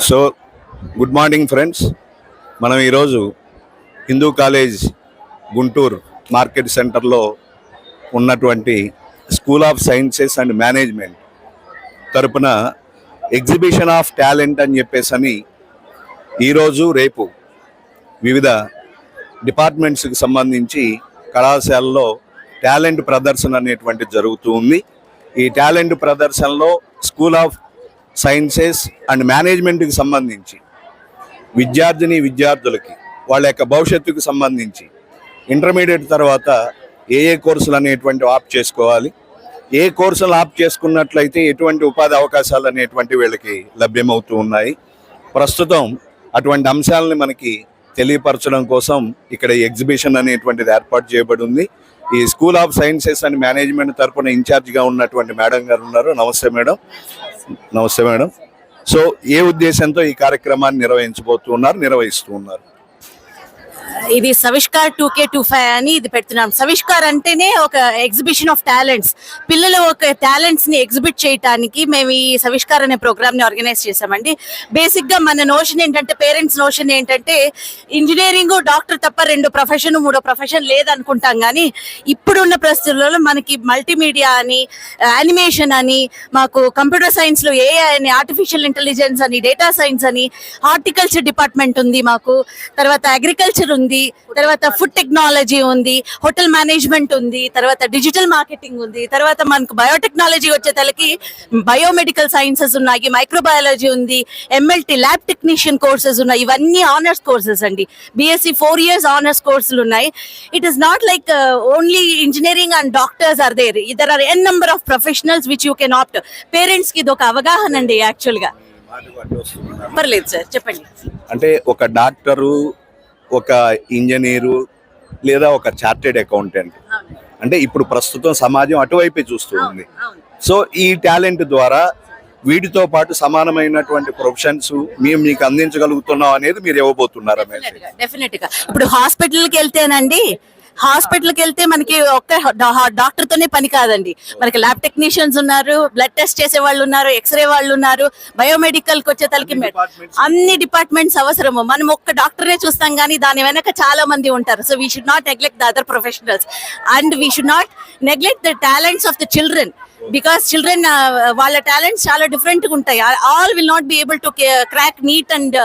So good morning friends. మనం ఈరోజు Hindu college Guntur market సెంటర్లో ఉన్నటువంటి school of sciences and management తరపున ఎగ్జిబిషన్ ఆఫ్ టాలెంట్ అని చెప్పేసి ఈరోజు రేపు వివిధ డిపార్ట్మెంట్స్కి సంబంధించి కళాశాలలో టాలెంట్ ప్రదర్శన అనేటువంటి జరుగుతూ ఉంది. ఈ టాలెంట్ ప్రదర్శనలో స్కూల్ ఆఫ్ సైన్సెస్ అండ్ మేనేజ్మెంట్కి సంబంధించి విద్యార్థులకి వాళ్ళ యొక్క భవిష్యత్తుకు సంబంధించి ఇంటర్మీడియట్ తర్వాత ఏ కోర్సులు అనేటువంటి ఆప్ట్ చేసుకోవాలి, ఏ కోర్సులు ఆప్ట్ చేసుకున్నట్లయితే ఎటువంటి ఉపాధి అవకాశాలు అనేటువంటి వీళ్ళకి లభ్యమవుతూ ఉన్నాయి. ప్రస్తుతం అటువంటి అంశాలని మనకి తెలియపరచడం కోసం ఇక్కడ ఎగ్జిబిషన్ అనేటువంటిది ఏర్పాటు చేయబడి ఉంది. ఈ school of sciences and management తరపున ఇన్ఛార్జ్గా ఉన్నటువంటి మేడం గారు ఉన్నారు. నమస్తే మేడం. నమస్తే మేడం. సో ఏ ఉద్దేశంతో ఈ కార్యక్రమాన్ని నిర్వహిస్తూ ఉన్నారు? ఇది సవిష్కార్ 2K25 అని ఇది పెడుతున్నాం. సవిష్కార్ అంటేనే ఒక ఎగ్జిబిషన్ ఆఫ్ టాలెంట్స్. పిల్లలు ఒక టాలెంట్స్ ని ఎగ్జిబిట్ చేయడానికి మేము ఈ సవిష్కార్ అనే ప్రోగ్రామ్ ని ఆర్గనైజ్ చేసామండి. బేసిక్ గా మన నోషన్ ఏంటంటే, పేరెంట్స్ నోషన్ ఏంటంటే ఇంజనీరింగ్, డాక్టర్ తప్ప మూడో ప్రొఫెషన్ లేదనుకుంటాం. కానీ ఇప్పుడున్న పరిస్థితుల్లో మనకి మల్టీమీడియా అని, యానిమేషన్ అని, మాకు కంప్యూటర్ సైన్స్ లో AI అని, ఆర్టిఫిషియల్ ఇంటెలిజెన్స్ అని, డేటా సైన్స్ అని, హార్టికల్చర్ డిపార్ట్మెంట్ ఉంది మాకు, తర్వాత అగ్రికల్చర్ ఉంది, తర్వాత ఫుడ్ టెక్నాలజీ ఉంది, హోటల్ మేనేజ్మెంట్ ఉంది, తర్వాత డిజిటల్ మార్కెటింగ్ ఉంది, తర్వాత మనకు బయోటెక్నాలజీ వచ్చేతలకి బయోమెడికల్ సైన్సెస్ ఉన్నాయి, మైక్రోబయాలజీ ఉంది, MLT ల్యాబ్ టెక్నీషియన్ కోర్సెస్ ఉన్నాయి. ఇవన్నీ ఆనర్స్ కోర్సెస్ అండి. BSc 4 years ఆనర్స్ కోర్సులు ఉన్నాయి. It is not like only engineering and doctors are there. There are N number of professionals which you can opt. Parents కి ఇది ఒక అవగాహన అండి. యాక్చువల్ గా పర్లేదు సార్, చెప్పండి. అంటే ఒక డాక్టరు, ఒక ఇంజనీరు లేదా ఒక చార్టెడ్ అకౌంటెంట్, అంటే ఇప్పుడు ప్రస్తుతం సమాజం అటువైపే చూస్తూ ఉంది. సో ఈ టాలెంట్ ద్వారా వీటితో పాటు సమానమైనటువంటి ప్రొఫెషన్స్ మేము మీకు అందించగలుగుతున్నాం అనేది మీరు ఇవ్వబోతున్నారా? డెఫినెట్ గా ఇప్పుడు హాస్పిటల్కి వెళ్తే మనకి ఒక్క డాక్టర్ తోనే పని కాదండి. మనకి ల్యాబ్ టెక్నీషియన్స్ ఉన్నారు, బ్లడ్ టెస్ట్ చేసే వాళ్ళు ఉన్నారు, ఎక్స్రే వాళ్ళు ఉన్నారు, బయోమెడికల్ కి వచ్చే తలకి అన్ని డిపార్ట్మెంట్స్ అవసరము. మనం ఒక్క డాక్టరే చూస్తాం కానీ దాని వెనక చాలా మంది ఉంటారు. So we should not neglect the other professionals and we should not neglect the talents of the children. Because children వాళ్ళ టాలెంట్స్ చాలా డిఫరెంట్ గా ఉంటాయి. All will not be able to crack NEET and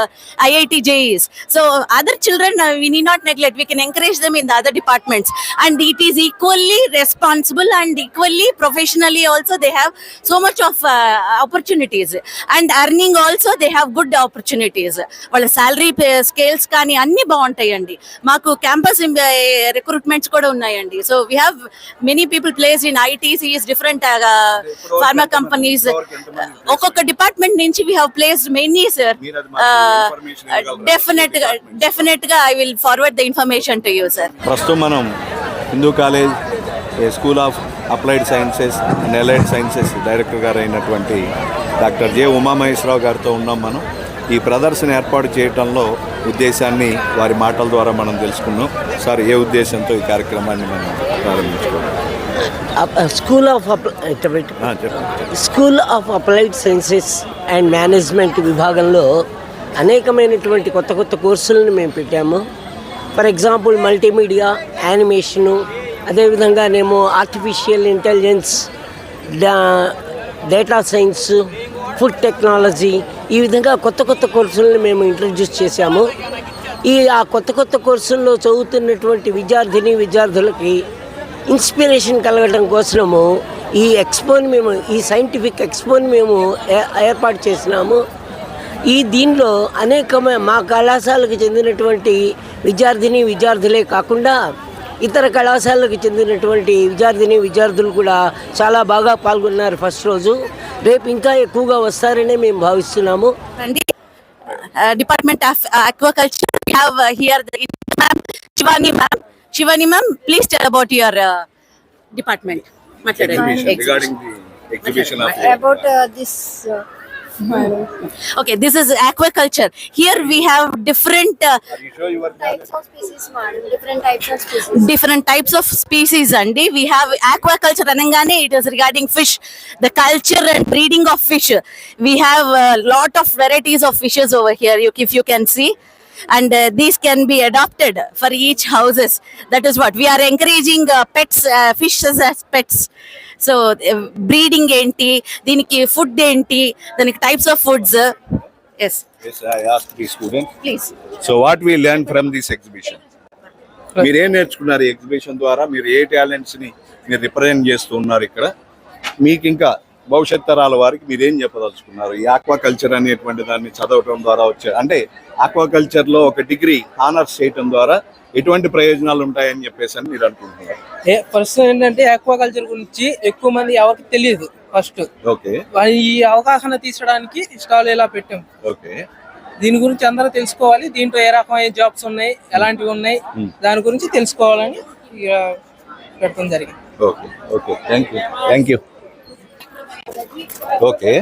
IIT JEEs. So other children we need not neglect. We can encourage them in the other departments and it is equally responsible and equally professionally also they have so much of opportunities and earning also they have good opportunities. వాళ్ళ salary scales కానీ అన్ని బాగుంటాయండి. మాకు campus recruitments కూడా ఉన్నాయండి. So we have many people placed in ITCs, different pharma companies. ఒక్కొక్క department నుంచి we have placed many sir. Definitely I will forward the information to you sir. ప్రస్తుతం మనం Hindu college school of applied sciences and allied sciences director గారు అయినటువంటి doctor J Umamaheswararao గారితో ఉన్నాం. మనం ఈ ప్రదర్శన ఏర్పాటు చేయడంలో ఉద్దేశాన్ని వారి మాటల ద్వారా మనం తెలుసుకున్నాం. సార్, ఏ ఉద్దేశంతో ఈ కార్యక్రమాన్ని మనం ప్రారంభించుకోవాలి? School of applied sciences and management విభాగంలో అనేకమైనటువంటి కొత్త కోర్సులను మేము పెట్టాము. ఫర్ ఎగ్జాంపుల్ మల్టీమీడియా, యానిమేషను, అదేవిధంగానేమో artificial intelligence, data science, food technology, ఈ విధంగా కొత్త కోర్సులను మేము ఇంట్రడ్యూస్ చేశాము. ఆ కొత్త కోర్సుల్లో చదువుతున్నటువంటి విద్యార్థులకి ఇన్స్పిరేషన్ కలగడం కోసము ఈ సైంటిఫిక్ ఎక్స్పోని మేము ఏర్పాటు చేసినాము. దీనిలో మా కళాశాలకు చెందినటువంటి విద్యార్థులే కాకుండా ఇతర కళాశాలకు చెందినటువంటి విద్యార్థులు కూడా చాలా బాగా పాల్గొన్నారు ఫస్ట్ రోజు. రేపు ఇంకా ఎక్కువగా వస్తారనే మేము భావిస్తున్నాము. Department of aquaculture we have here the ma'am Shivani ma'am, please tell about your department. Regarding the exhibition of about this Okay, this is aquaculture. Here we have different Are you sure you were Types of species, madam. Different types of species. different types of species andi. We have aquaculture anangane it is regarding fish, the culture and breeding of fish. We have a lot of varieties of fishes over here, if you can see, and these can be adopted for each houses. That is what we are encouraging, pets, fishes as pets. So breeding enti, దీనికి food enti, దానికి types of foods. Yes, Yes, I asked the student. please. So what we learned from this exhibition? మీరు ఏం నేర్చుకున్నారు ఈ exhibition ద్వారా? మీరు ఏ talents ని మీరు రిప్రజెంట్ చేస్తూ ఉన్నారు ఇక్కడ? మీకు ఇంకా భవిష్యత్ తరాల వారికి మీరు ఏం చెప్పదలుచుకున్నారు? ఈ ఆక్వాకల్చర్ అనేటువంటి దాన్ని చదవటం ద్వారా వచ్చే, అంటే ఆక్వాకల్చర్ లో ఒక డిగ్రీ ఆనర్స్ చేయటం ద్వారా ఎటువంటి ప్రయోజనాలు ఉంటాయని చెప్పేసి అని మీరు అనుకుంటున్నారు? ఫస్ట్ ఏంటంటే ఆక్వాకల్చర్ గురించి ఎక్కువ మంది ఎవరికి తెలియదు. ఫస్ట్ ఓకే ఈ అవగాహన తీసడానికి స్టాల్ ఇలా పెట్టాం. ఓకే, దీని గురించి అందరూ తెలుసుకోవాలి. దీంట్లో ఏ రకమైన జాబ్స్ ఉన్నాయి, ఎలాంటివి ఉన్నాయి, దాని గురించి తెలుసుకోవాలని ఇక పెట్టడం జరిగింది. Okay okay, thank you. Okay,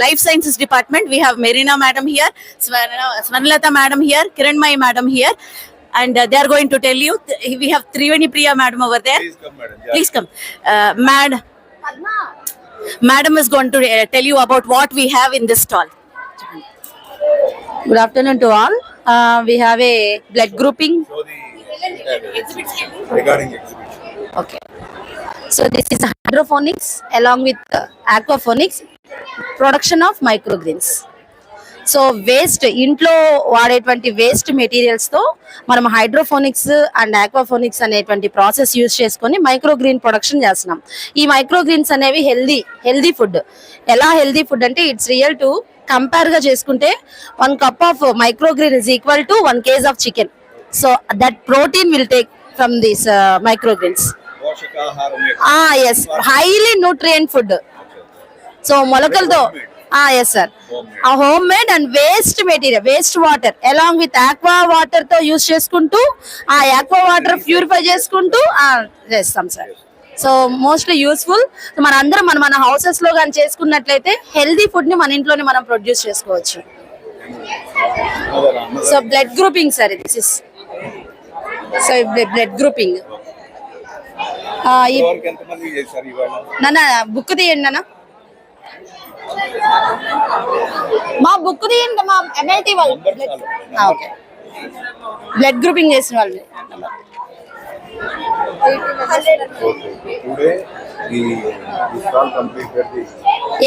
Life Sciences Department, we have Marina madam here, Swarnalata madam here, Kiranmai madam here, and they are going to tell you. We have Triveni Priya madam over there. please come madam. Please come. Madam is going to tell you about what we have in this stall. Good afternoon to all. We have a blood grouping. Show the regarding exhibition. Okay. So this is hydroponics along with aquaponics, production of microgreens. So waste, ఇంట్లో వాడేటువంటి waste materials తో మనం hydroponics and aquaponics అనేటువంటి process use చేసుకొని మైక్రోగ్రీన్ production చేస్తున్నాం. ఈ microgreens అనేవి healthy food. ఎలా హెల్దీ ఫుడ్ అంటే ఇట్స్ రియల్ టు కంపేర్ గా చేసుకుంటే 1 cup of microgreen is equal to 1 kg of chicken. So that protein will take from these microgreens. Yes, highly nutrient food. So మొలకలతో yes sir, a homemade and waste material, waste water along with aqua water తో use చేసుకుంటూ ఆ aqua water purify చేసుకుంటూ చేస్తాం sir. So mostly useful. మన అందరం మన houses లో కానీ చేసుకున్నట్లయితే హెల్దీ ఫుడ్ ని మన ఇంట్లోనే మనం ప్రొడ్యూస్ చేసుకోవచ్చు. So blood grouping sir, this is so blood grouping. నాన్న బుక్ తీయండి నాన్న, మా బుక్ తీయండి, మా MLT వాళ్ళు ఓకే బ్లడ్ గ్రూపింగ్ చేసిన వాళ్ళు. Today the stall completed the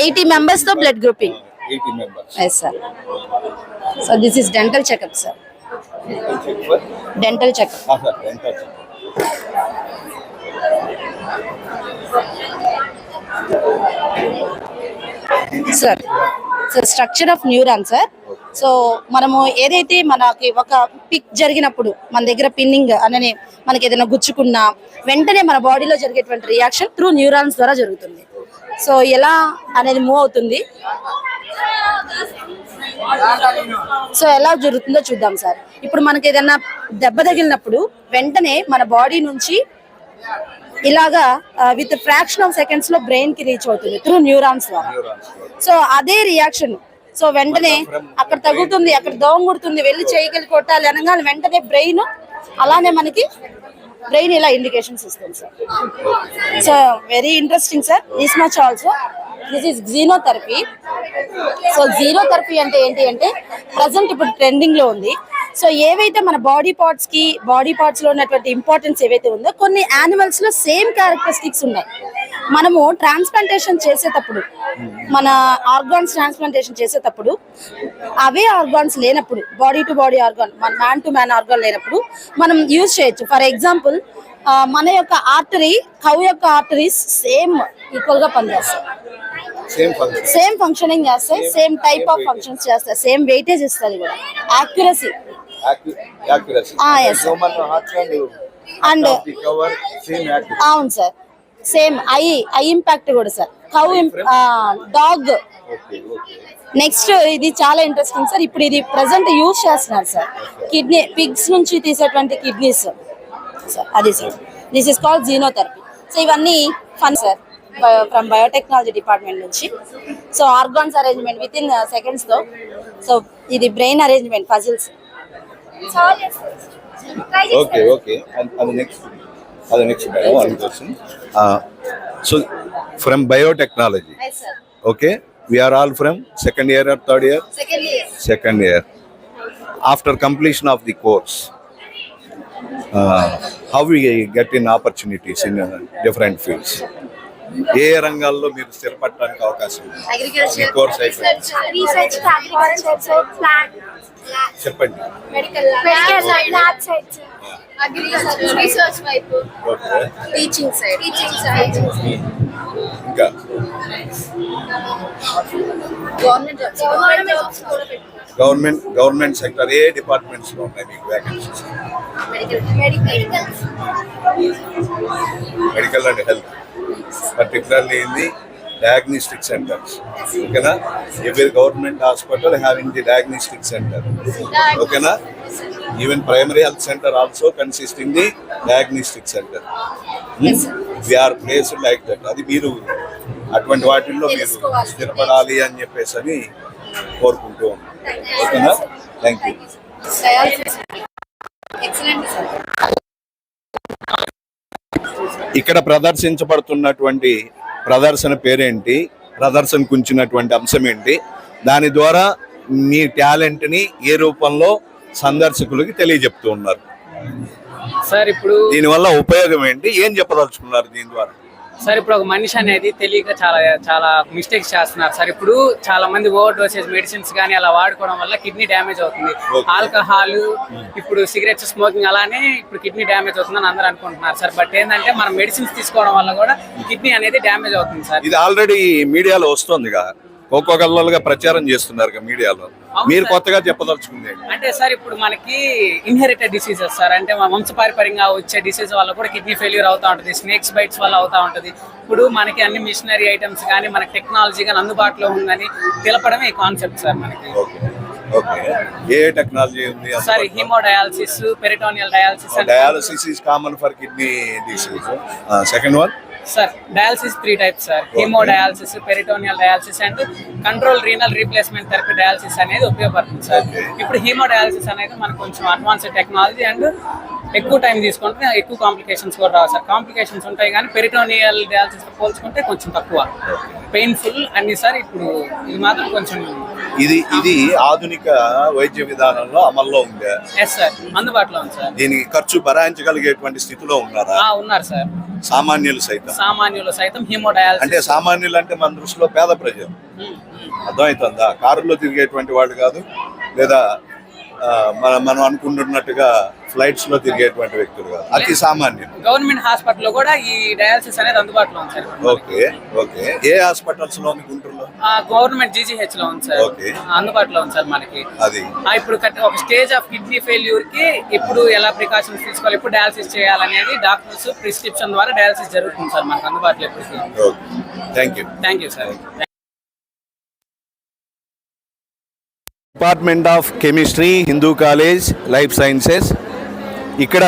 80 members తో blood grouping. 80 members. Yes sir. So this is dental checkup sir. Dental checkup. Sir, dental checkup. Sir structure of neuron sir. So మనము ఏదైతే మనకి ఒక pick జరిగినప్పుడు మన దగ్గర పిన్నింగ్ అనని మనకి ఏదైనా గుచ్చుకున్నా వెంటనే మన బాడీలో జరిగేటువంటి రియాక్షన్ త్రూ న్యూరాన్స్ ద్వారా జరుగుతుంది. సో ఎలా అనేది మూవ్ అవుతుంది, సో ఎలా జరుగుతుందో చూద్దాం సార్. ఇప్పుడు మనకి ఏదైనా దెబ్బ తగిలినప్పుడు వెంటనే మన బాడీ నుంచి ఇలాగా విత్ ఫ్రాక్షన్ ఆఫ్ సెకండ్స్ లో బ్రెయిన్ కి రీచ్ అవుతుంది త్రూ న్యూరాన్స్ ద్వారా. సో అదే రియాక్షన్, సో వెంటనే అక్కడ తగులుతుంది, అక్కడ దోమ కుడుతుంది, వెళ్ళి చేయగలి కొట్టాలి అనగానే వెంటనే బ్రెయిన్ అలానే మనకి బ్రెయిన్ ఇలా ఇండికేషన్స్ ఇస్తుంది sir. So very interesting sir. This much also this is xenotherapy. So xenotherapy అంటే ఏంటి అంటే ప్రజెంట్ ఇప్పుడు ట్రెండింగ్ లో ఉంది. సో ఏవైతే మన బాడీ పార్ట్స్ లో ఉన్నటువంటి ఇంపార్టెన్స్ ఏవైతే ఉందో కొన్ని యానిమల్స్ లో సేమ్ క్యారెక్టరిస్టిక్స్ ఉన్నాయి. మనము ట్రాన్స్ప్లాంటేషన్ చేసేటప్పుడు, మన ఆర్గాన్స్ ట్రాన్స్ప్లాంటేషన్ చేసేటప్పుడు అవే ఆర్గాన్స్ లేనప్పుడు, బాడీ టు బాడీ ఆర్గాన్, మన మ్యాన్ టు మ్యాన్ ఆర్గాన్ లేనప్పుడు మనం యూజ్ చేయొచ్చు. ఫర్ ఎగ్జాంపుల్ మన యొక్క ఆర్టరీ, కౌ యొక్క ఆర్టరీస్ సేమ్ ఈక్వల్ గా పనిచేస్తాయి, సేమ్ ఫంక్షనింగ్ చేస్తాయి, సేమ్ టైప్ ఆఫ్ ఫంక్షన్స్ చేస్తాయి, సేమ్ వెయిటేజ్ ఇస్తుంది కూడా, యాక్యురసీ. అండ్ అవును సార్, సేమ్ ఐ ఇంపాక్ట్ కూడా సార్. Cow dog. నెక్స్ట్ ఇది చాలా ఇంట్రెస్టింగ్ సార్. ఇప్పుడు ఇది ప్రెసెంట్ యూజ్ చేస్తున్నారు సార్, కిడ్నీ పిగ్స్ నుంచి తీసేటువంటి కిడ్నీస్ సార్, అది sir. This is called xenotherapy. So ఇవన్నీ fun sir. From biotechnology department నుంచి. So organs arrangement with in seconds తో. సో ఇది brain arrangement puzzles. Okay. And the next madam, one question. So from biotechnology. Yes, sir. Okay, we are all from second year or third year? Second year. After completion of the course, how we get in opportunities in different fields? ఏ రంగాల్లో మీరు స్థిరపడడానికి అవకాశం ఉంది? ఈ course అయిపోయింది. Research, agriculture, plant, చెప్పండి. Medical lab sides, agriculture research వైపు, teaching side. ఇంకా government jobs కూడా పెట్టుకోవచ్చు. గవర్నమెంట్ సెక్టర్ ఏ డిపార్ట్మెంట్స్ లో ఉన్నాయి మీకు vacancies? Medical and health, particularly in the diagnostic centers. Okay na? Every government hospital having the diagnostic center. Okay na? Even primary health center also consisting the diagnostic center. We are placed like that. అది మీరు అటువంటి వాటిల్లో మీరు స్థిరపడాలి అని చెప్పేసి అని కోరుకుంటూ ఉన్నాం. ఓకేనా? Thank you. Excellent sir. ఇక్కడ ప్రదర్శించబడుతున్నటువంటి ప్రదర్శన పేరేంటి, ప్రదర్శనకు ఉంచినటువంటి అంశం ఏంటి, దాని ద్వారా మీ టాలెంట్ని ఏ రూపంలో సందర్శకులకి తెలియజెప్తూ ఉన్నారు సార్ ఇప్పుడు దీనివల్ల ఉపయోగం ఏంటి, ఏం చెప్పదలుచుకున్నారు దీని ద్వారా? సార్ ఇప్పుడు ఒక మనిషి అనేది తెలియక చాలా మిస్టేక్స్ చేస్తున్నారు సార్. ఇప్పుడు చాలా మంది ఓవర్ డోసేజ్ మెడిసిన్స్ కానీ అలా వాడుకోవడం వల్ల కిడ్నీ డ్యామేజ్ అవుతుంది. ఆల్కహాల్, ఇప్పుడు సిగరెట్స్, స్మోకింగ్, అలానే ఇప్పుడు కిడ్నీ డ్యామేజ్ అవుతుందని అందరూ అనుకుంటున్నారు సార్. బట్ ఏంటంటే మనం మెడిసిన్స్ తీసుకోవడం వల్ల కూడా కిడ్నీ అనేది డ్యామేజ్ అవుతుంది సార్. ఇది ఆల్రెడీ మీడియాలో వస్తుందిగా, ఒక్కొక్కళ్ళుగా ప్రచారం చేస్తున్నారు మీడియాలో. మీరు కొత్తగా చెప్పదలుచుకుంది అంటే సార్ ఇప్పుడు మనకి ఇన్హెరిటెడ్ డిసీజెస్ సార్, అంటే మన వంశపారంపర్యంగా వచ్చే డిసీజ్ వల్ల కూడా కిడ్నీ ఫెయిల్యూర్ అవుతా ఉంటుంది, స్నేక్స్ బైట్స్ వల్ల అవుతా ఉంటుంది. ఇప్పుడు మనకి అన్ని మిషనరీ ఐటమ్స్ కానీ మనకి టెక్నాలజీ కానీ అందుబాటులో ఉందని తెలపడమే ఈ కాన్సెప్ట్ సార్ మనకి. ఓకే, ఏ టెక్నాలజీ ఉంది sir? Haemodialysis, peritoneal dialysis. Dialysis is common for kidney disease. Second one sir, dialysis 3 types sir. Haemodialysis, peritoneal dialysis and control renal replacement therapy dialysis అనేది ఉపయోగపడుతుంది సార్. ఇప్పుడు haemodialysis అనేది మనకు కొంచెం advanced technology and ఎక్కువ time తీసుకుంటే ఎక్కువ complications కూడా రావు సార్. కాంప్లికేషన్స్ ఉంటాయి కానీ పెరిటోనియల్ డయాలసిస్ పోల్చుకుంటే కొంచెం తక్కువ పెయిన్ఫుల్ అన్ని సార్. ఇప్పుడు ఇది మాత్రం కొంచెం ఇది ఆధునిక వైద్య విధానంలో అమల్లో ఉందా? ఎస్ సార్, అందుబాటులో ఉంది సార్. దీనికి ఖర్చు భరాయించగలిగేటువంటి స్థితిలో ఉన్నారా? ఉన్నారు సార్. సామాన్యులు సైతం హీమోడయాలసిస్ అంటే సామాన్యులు అంటే మన దృష్టిలో పేద ప్రజలు, అర్థమవుతుందా? కారులో తిరిగేటువంటి వాళ్ళు కాదు, లేదా మనం అనుకుంటున్నట్టుగా ఫ్లైట్స్ లో తిరిగేటువంటి వ్యక్తులు కాదు, అతి సామాన్యులు. గవర్నమెంట్ హాస్పిటల్లో కూడా ఈ డయాలసిస్ అనేది అందుబాటులో ఉంది సార్. ఓకే, ఏ హాస్పిటల్స్ లో ఉంది? గుంటూరులో గవర్నమెంట్ GGH లో ఉంది సార్. అందుబాటులో ఉంది సార్ మనకి. అది ఇప్పుడు ఒక స్టేజ్ ఆఫ్ కిడ్నీ ఫెయిల్యూర్ కి ఇప్పుడు ఎలా ప్రికాషన్స్ తీసుకోవాలి, ఎప్పుడు డయాలసిస్ చేయాలనేది డాక్టర్స్ ప్రిస్క్రిప్షన్ ద్వారా డయాలసిస్ జరుగుతుంది సార్ మనకు అందుబాటులో ఎప్పుడు. Thank you sir. Department of chemistry, Hindu college, life sciences. ఇక్కడ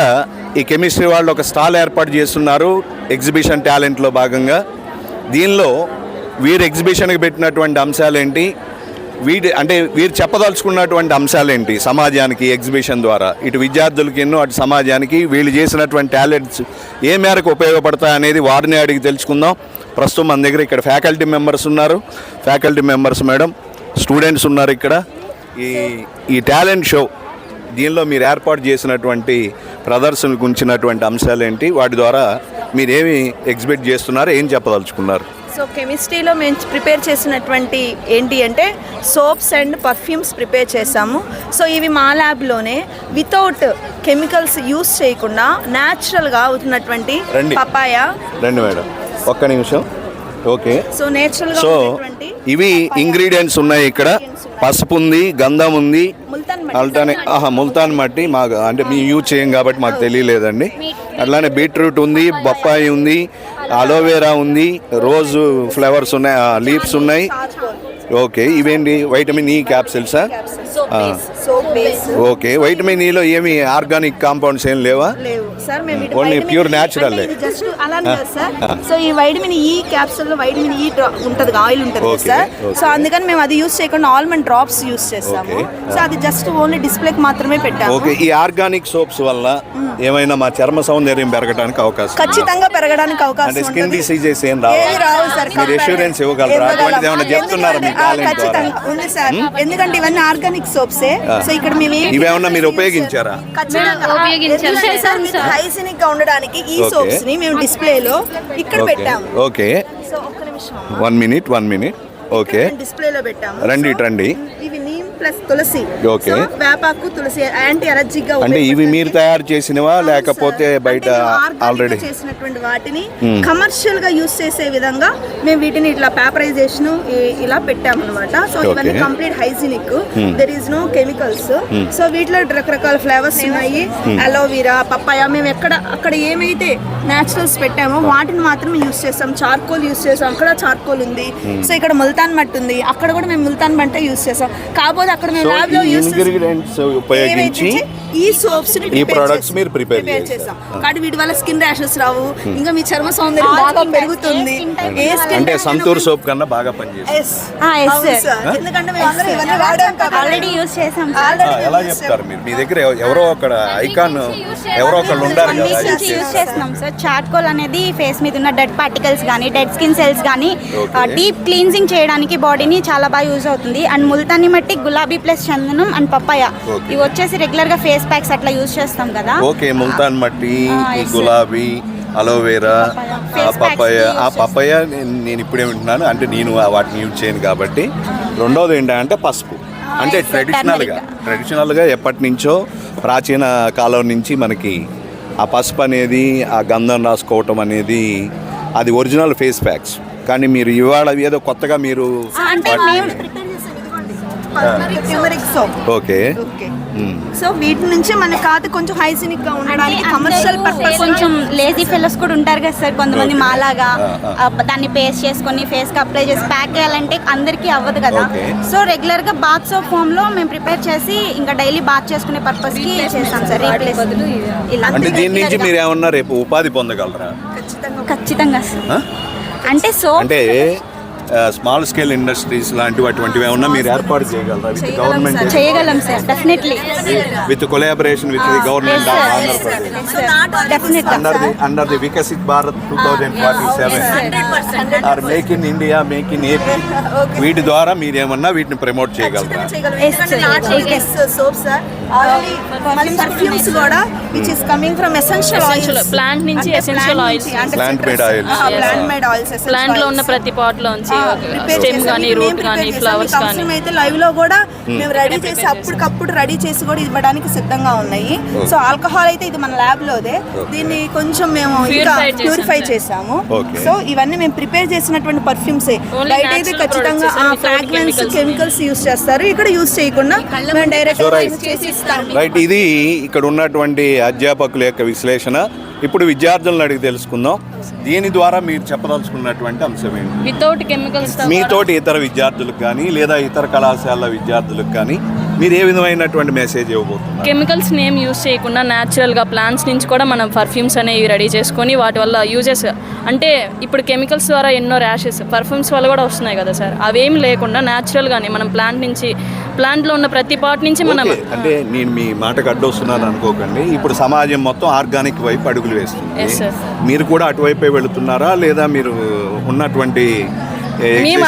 ఈ కెమిస్ట్రీ వాళ్ళు ఒక స్టాల్ ఏర్పాటు చేస్తున్నారు ఎగ్జిబిషన్ టాలెంట్లో భాగంగా. దీనిలో వీరు ఎగ్జిబిషన్కి పెట్టినటువంటి అంశాలేంటి, వీరు చెప్పదలుచుకున్నటువంటి అంశాలేంటి సమాజానికి ఎగ్జిబిషన్ ద్వారా, ఇటు విద్యార్థులకి అటు సమాజానికి వీళ్ళు చేసినటువంటి టాలెంట్స్ ఏ మేరకు ఉపయోగపడతాయి అనేది వారిని అడిగి తెలుసుకుందాం. ప్రస్తుతం మన దగ్గర ఇక్కడ ఫ్యాకల్టీ మెంబర్స్ ఉన్నారు. ఫ్యాకల్టీ మెంబర్స్ మేడం, స్టూడెంట్స్ ఉన్నారు ఇక్కడ. ఈ టాలెంట్ షో దీనిలో మీరు ఏర్పాటు చేసినటువంటి ప్రదర్శనకు ఉంచినటువంటి అంశాలు ఏంటి, వాటి ద్వారా మీరు ఏమి ఎగ్జిబిట్ చేస్తున్నారు, ఏం చెప్పదలుచుకున్నారు? సో కెమిస్ట్రీలో మేము ప్రిపేర్ చేసినటువంటి ఏంటి అంటే సోప్స్ అండ్ పర్ఫ్యూమ్స్ ప్రిపేర్ చేసాము. సో ఇవి మా ల్యాబ్లోనే వితౌట్ కెమికల్స్ యూస్ చేయకుండా న్యాచురల్గా అవుతున్నటువంటి పపాయ. రండి మేడం, ఒక్క నిమిషం. ఓకే, సో నేచురల్గా సో ఇవి ఇంగ్రీడియంట్స్ ఉన్నాయి ఇక్కడ. పసుపు ఉంది, గంధం ఉంది, ముల్తాన్ మట్టి. మాకు అంటే మేము యూజ్ చేయం కాబట్టి మాకు తెలియలేదండి. అట్లానే బీట్రూట్ ఉంది, బొప్పాయి ఉంది, అలోవెరా ఉంది, రోజు ఫ్లవర్స్ ఉన్నాయి, లీవ్స్ ఉన్నాయి. ఓకే, ఇవేంటి? వైటమిన్ ఈ క్యాప్సిల్సా? సోప్ బేస్ ఓకే, వైటమిన్ ఈలో ఏమి ఆర్గానిక్ కాంపౌండ్స్ ఏం లేవా? లేవు సార్. మేము ఇటు Only vitamin pure E natural. అంటే ఇది just అలానే కదా సార్. సో ఈ వైటమిన్ ఈ క్యాప్సూల్ లో వైటమిన్ ఈ ఉంటది, ఆయిల్ ఉంటది కదా Okay, సార్. okay. సో అందుకని మేము అది యూస్ చేయకుండా ఆల్మండ్ డ్రాప్స్ యూస్ చేస్తాము. Okay. సో అది జస్ట్ ఓన్లీ డిస్ప్లేకి మాత్రమే పెట్టాము. ఓకే, ఈ ఆర్గానిక్ సోప్స్ వల్ల ఏమైనా మా చర్మ సౌందర్యం పెరగడానికి అవకాశం? ఖచ్చితంగా పెరగడానికి అంటే అవకాశం స్కిన్ ఉంటుంది. డిసీజెస్ ఏం ఏవి రావు సార్. మీరు అష్యూరెన్స్ ఇవ్వగలరా? అటువంటిది ఏమైనా చెప్తున్నారా మీ టాలెంట్ ద్వారా? ఖచ్చితంగా ఉంది సార్. ఎందుకంటే ఇవన్నీ ఆర్గానిక్ సోప్సే. సో ఇక్కడ మేము ఇవేమన్నా మీరు ఉపయోగించారా? హైజీనిక్ గా ఉండడానికి ఈ Okay. సోప్స్ ని మేము డిస్ప్లేలో ఇక్కడ ఓకే పెట్టాము. ఓకే, సో ఒక్క నిమిషం 1 minute. ఓకే, డిస్ప్లేలో పెట్టాము. రండి సో రండి. ఇవి నీమ్ ప్లస్ తులసి. ఓకే. సో వేపాకు తులసి యాంటీ అలర్జిక్ గా అంటే ఇవి మీరు తయారు చేసినవా లేకపోతే బయట ఆల్రెడీ? చేసినటువంటి వాటిని కమర్షియల్ గా యూస్ చేసే విధంగా మేము వీటిని ఇట్లా పేపరైజేషన్ ఇలా పెట్టామన్నమాట. సో ఇవన్నీ Okay. Complete hygienic, there is no chemicals. So వీటిలో రకరకాల ఫ్లేవర్స్ ఉన్నాయి. అలోవెరా, పప్పాయ, మేము అక్కడ ఏమైతే న్యాచురల్స్ పెట్టామో వాటిని మాత్రమే యూస్ చేస్తాం. చార్కోల్ యూస్ చేస్తాం, అక్కడ చార్కోల్ ఉంది. సో ఇక్కడ ముల్తాన్ మట్టి ఉంది, అక్కడ కూడా మేము ముల్తాన్ మట్టే యూస్ చేస్తాం. కాకపోతే అక్కడ మేము సో ల్యాబ్ లో ఈ యూస్ ఇంగ్రీడియంట్స్ ఉపయోగించి ఈ సోప్స్ ఈ products మీరు prepare చేస్తాం. కాబట్టి వీటి వల్ల స్కిన్ ర్యాషెస్ రావు, ఇంకా మీ చర్మ సౌందర్యం బాగా పెరుగుతుంది. ఏ skin అంటే type సంతూర్ అయినా- సోప్ కన్నా బాగా పనిచేస్తుంది. Yes. అవును సార్. ఎందుకంటే మేము అందరం ఇవన్నీ వాడాం కాబట్టి. ఆల్రెడీ యూస్ చేసాం ఎలా చెప్తారు మీరు? మీ దగ్గర ఎవరో అక్కడ ఐకాన్ ఎవరో ఒకళ్ళు ఉండారు కదా. నుంచి యూజ్ చేస్తున్నాం సార్. చార్కోల్ అనేది ఫేస్ మీద ఉన్న డెడ్ పార్టికల్స్ కానీ డెడ్ స్కిన్ సెల్స్ కానీ Okay. డీప్ క్లీన్జింగ్ చేయడానికి బాడీని చాలా బాగా యూజ్ అవుతుంది. అండ్ ముల్తాని మట్టి, గులాబీ ప్లస్ చందనం అండ్ పప్పాయ, Okay. ఇవి వచ్చేసి రెగ్యులర్ గా ఫేస్ ప్యాక్స్ అట్లా యూజ్ చేస్తాం కదా. ఓకే, ముల్తాన్ మట్టి, ఈ yes, sir. గులాబీ, అలోవెరా, Face పపాయ. packs ఆ పపాయ నేను ఇప్పుడే వింటున్నాను, అంటే నేను వాటిని యూజ్ చేయను కాబట్టి. రెండోది ఏంటంటే పసుపు. అంటే yes, sir. ట్రెడిషనల్గా ఎప్పటి నుంచో ప్రాచీన కాలం నుంచి మనకి ఆ పసుపు అనేది, ఆ గంధం రాసుకోవటం అనేది అది ఒరిజినల్ ఫేస్ ప్యాక్స్. కానీ మీరు ఇవాళ ఏదో కొత్తగా మీరు అంటే మేము Turmeric soap. Okay. Okay. So వీటి నుంచి మన కాదు కొంచెం హైజీనిక్ గా ఉండడానికి కమర్షియల్ పర్పస్ కొంచెం లేజీ ఫెలోస్ కూడా ఉంటారు కదా సార్ కొంతమంది, మాలాగా దాన్ని పేస్ట్ చేసుకొని ఫేస్ కి అప్లై చేసి ప్యాక్ చేయాలంటే అందరికీ అవ్వదు కదా. Okay. సో రెగ్యులర్ గా బాత్ సోప్ ఫామ్ లో మేము ప్రిపేర్ చేసి ఇంకా డైలీ బాత్ చేసుకునే పర్పస్ కి చేస్తాం సార్. రీప్లేస్ ఇలా అంటే దీని నుంచి మీరు ఏమన్నా రేపు ఉపాధి పొందగలరా? ఖచ్చితంగా సార్. ఆ? అంటే సోప్ అంటే స్మాల్ స్కేల్ ఇండస్ట్రీస్ లాంటివి అటువంటివి ఏమన్నా మీరు ఏర్పాటు చేయగలరా విత్ గవర్నమెంట్? చేయగలం sir, definitely. With collaboration with the government of Andhra Pradesh under the Viksit Bharat 2047 or make in India, make in AP, వీటి ద్వారా మీరు ఏమన్నా వీటిని ప్రమోట్ చేయగలరా? సోప్స్ పర్ఫ్యూమ్స్ కూడా which is coming from essential oils. Plant నుంచి essential oils, plant made oil. Plant made oils plant లో ఉన్న ప్రతి పాట్ లోంచి స్టెమ్ కానీ రూట్ కానీ ఫ్లవర్స్ కానీ అయితే లైవ్ లో కూడా మేము రెడీ చేసి అప్పటికప్పుడు రెడీ చేసి కూడా ఇవ్వడానికి సిద్ధంగా ఉన్నాయి. సో ఆల్కహాల్ అయితే ఇది మన ల్యాబ్ లోదే, దీన్ని కొంచెం మేము ప్యూరిఫై చేసాము. Okay. సో ఇవన్నీ మేము ప్రిపేర్ చేసినటువంటి పర్ఫ్యూమ్స్. బయట అయితే ఖచ్చితంగా ఫ్రాగ్రెన్స్ కెమికల్స్ యూస్ చేస్తారు, ఇక్కడ యూస్ చేయకుండా మేము డైరెక్ట్ చేసి ఇస్తాము. రైట్, ఇది ఇక్కడ ఉన్నటువంటి అధ్యాపకుల యొక్క విశ్లేషణ. ఇప్పుడు విద్యార్థులను అడిగి తెలుసుకుందాం. దీని ద్వారా మీరు చెప్పదలుచుకున్నటువంటి అంశం ఏంటి? వితౌట్ కెమికల్స్ మీతోటి ఇతర విద్యార్థులకు కానీ లేదా ఇతర కళాశాల విద్యార్థులకు కానీ మీరు ఏ విధమైనటువంటి మెసేజ్ ఇవ్వబోతున్నారు? కెమికల్స్ నేమ్ యూస్ చేయకుండా న్యాచురల్గా ప్లాంట్స్ నుంచి కూడా మనం పర్ఫ్యూమ్స్ అనేవి రెడీ చేసుకొని వాటి వల్ల యూజెస్, అంటే ఇప్పుడు కెమికల్స్ ద్వారా ఎన్నో ర్యాషెస్ పర్ఫ్యూమ్స్ వల్ల కూడా వస్తున్నాయి కదా సార్, అవేం లేకుండా న్యాచురల్గానే మనం ప్లాంట్ నుంచి, ప్లాంట్లో ఉన్న ప్రతి పార్ట్ నుంచి మనం ఓకే, అంటే నేను మీ మాటకు అడ్డొస్తున్నాను అనుకోకండి. ఇప్పుడు సమాజం మొత్తం ఆర్గానిక్ వైపు అడుగులు వేస్తుంది. Yes, sir. మీరు కూడా అటువైపే వెళుతున్నారా లేదా మీరు ఉన్నటువంటి మేము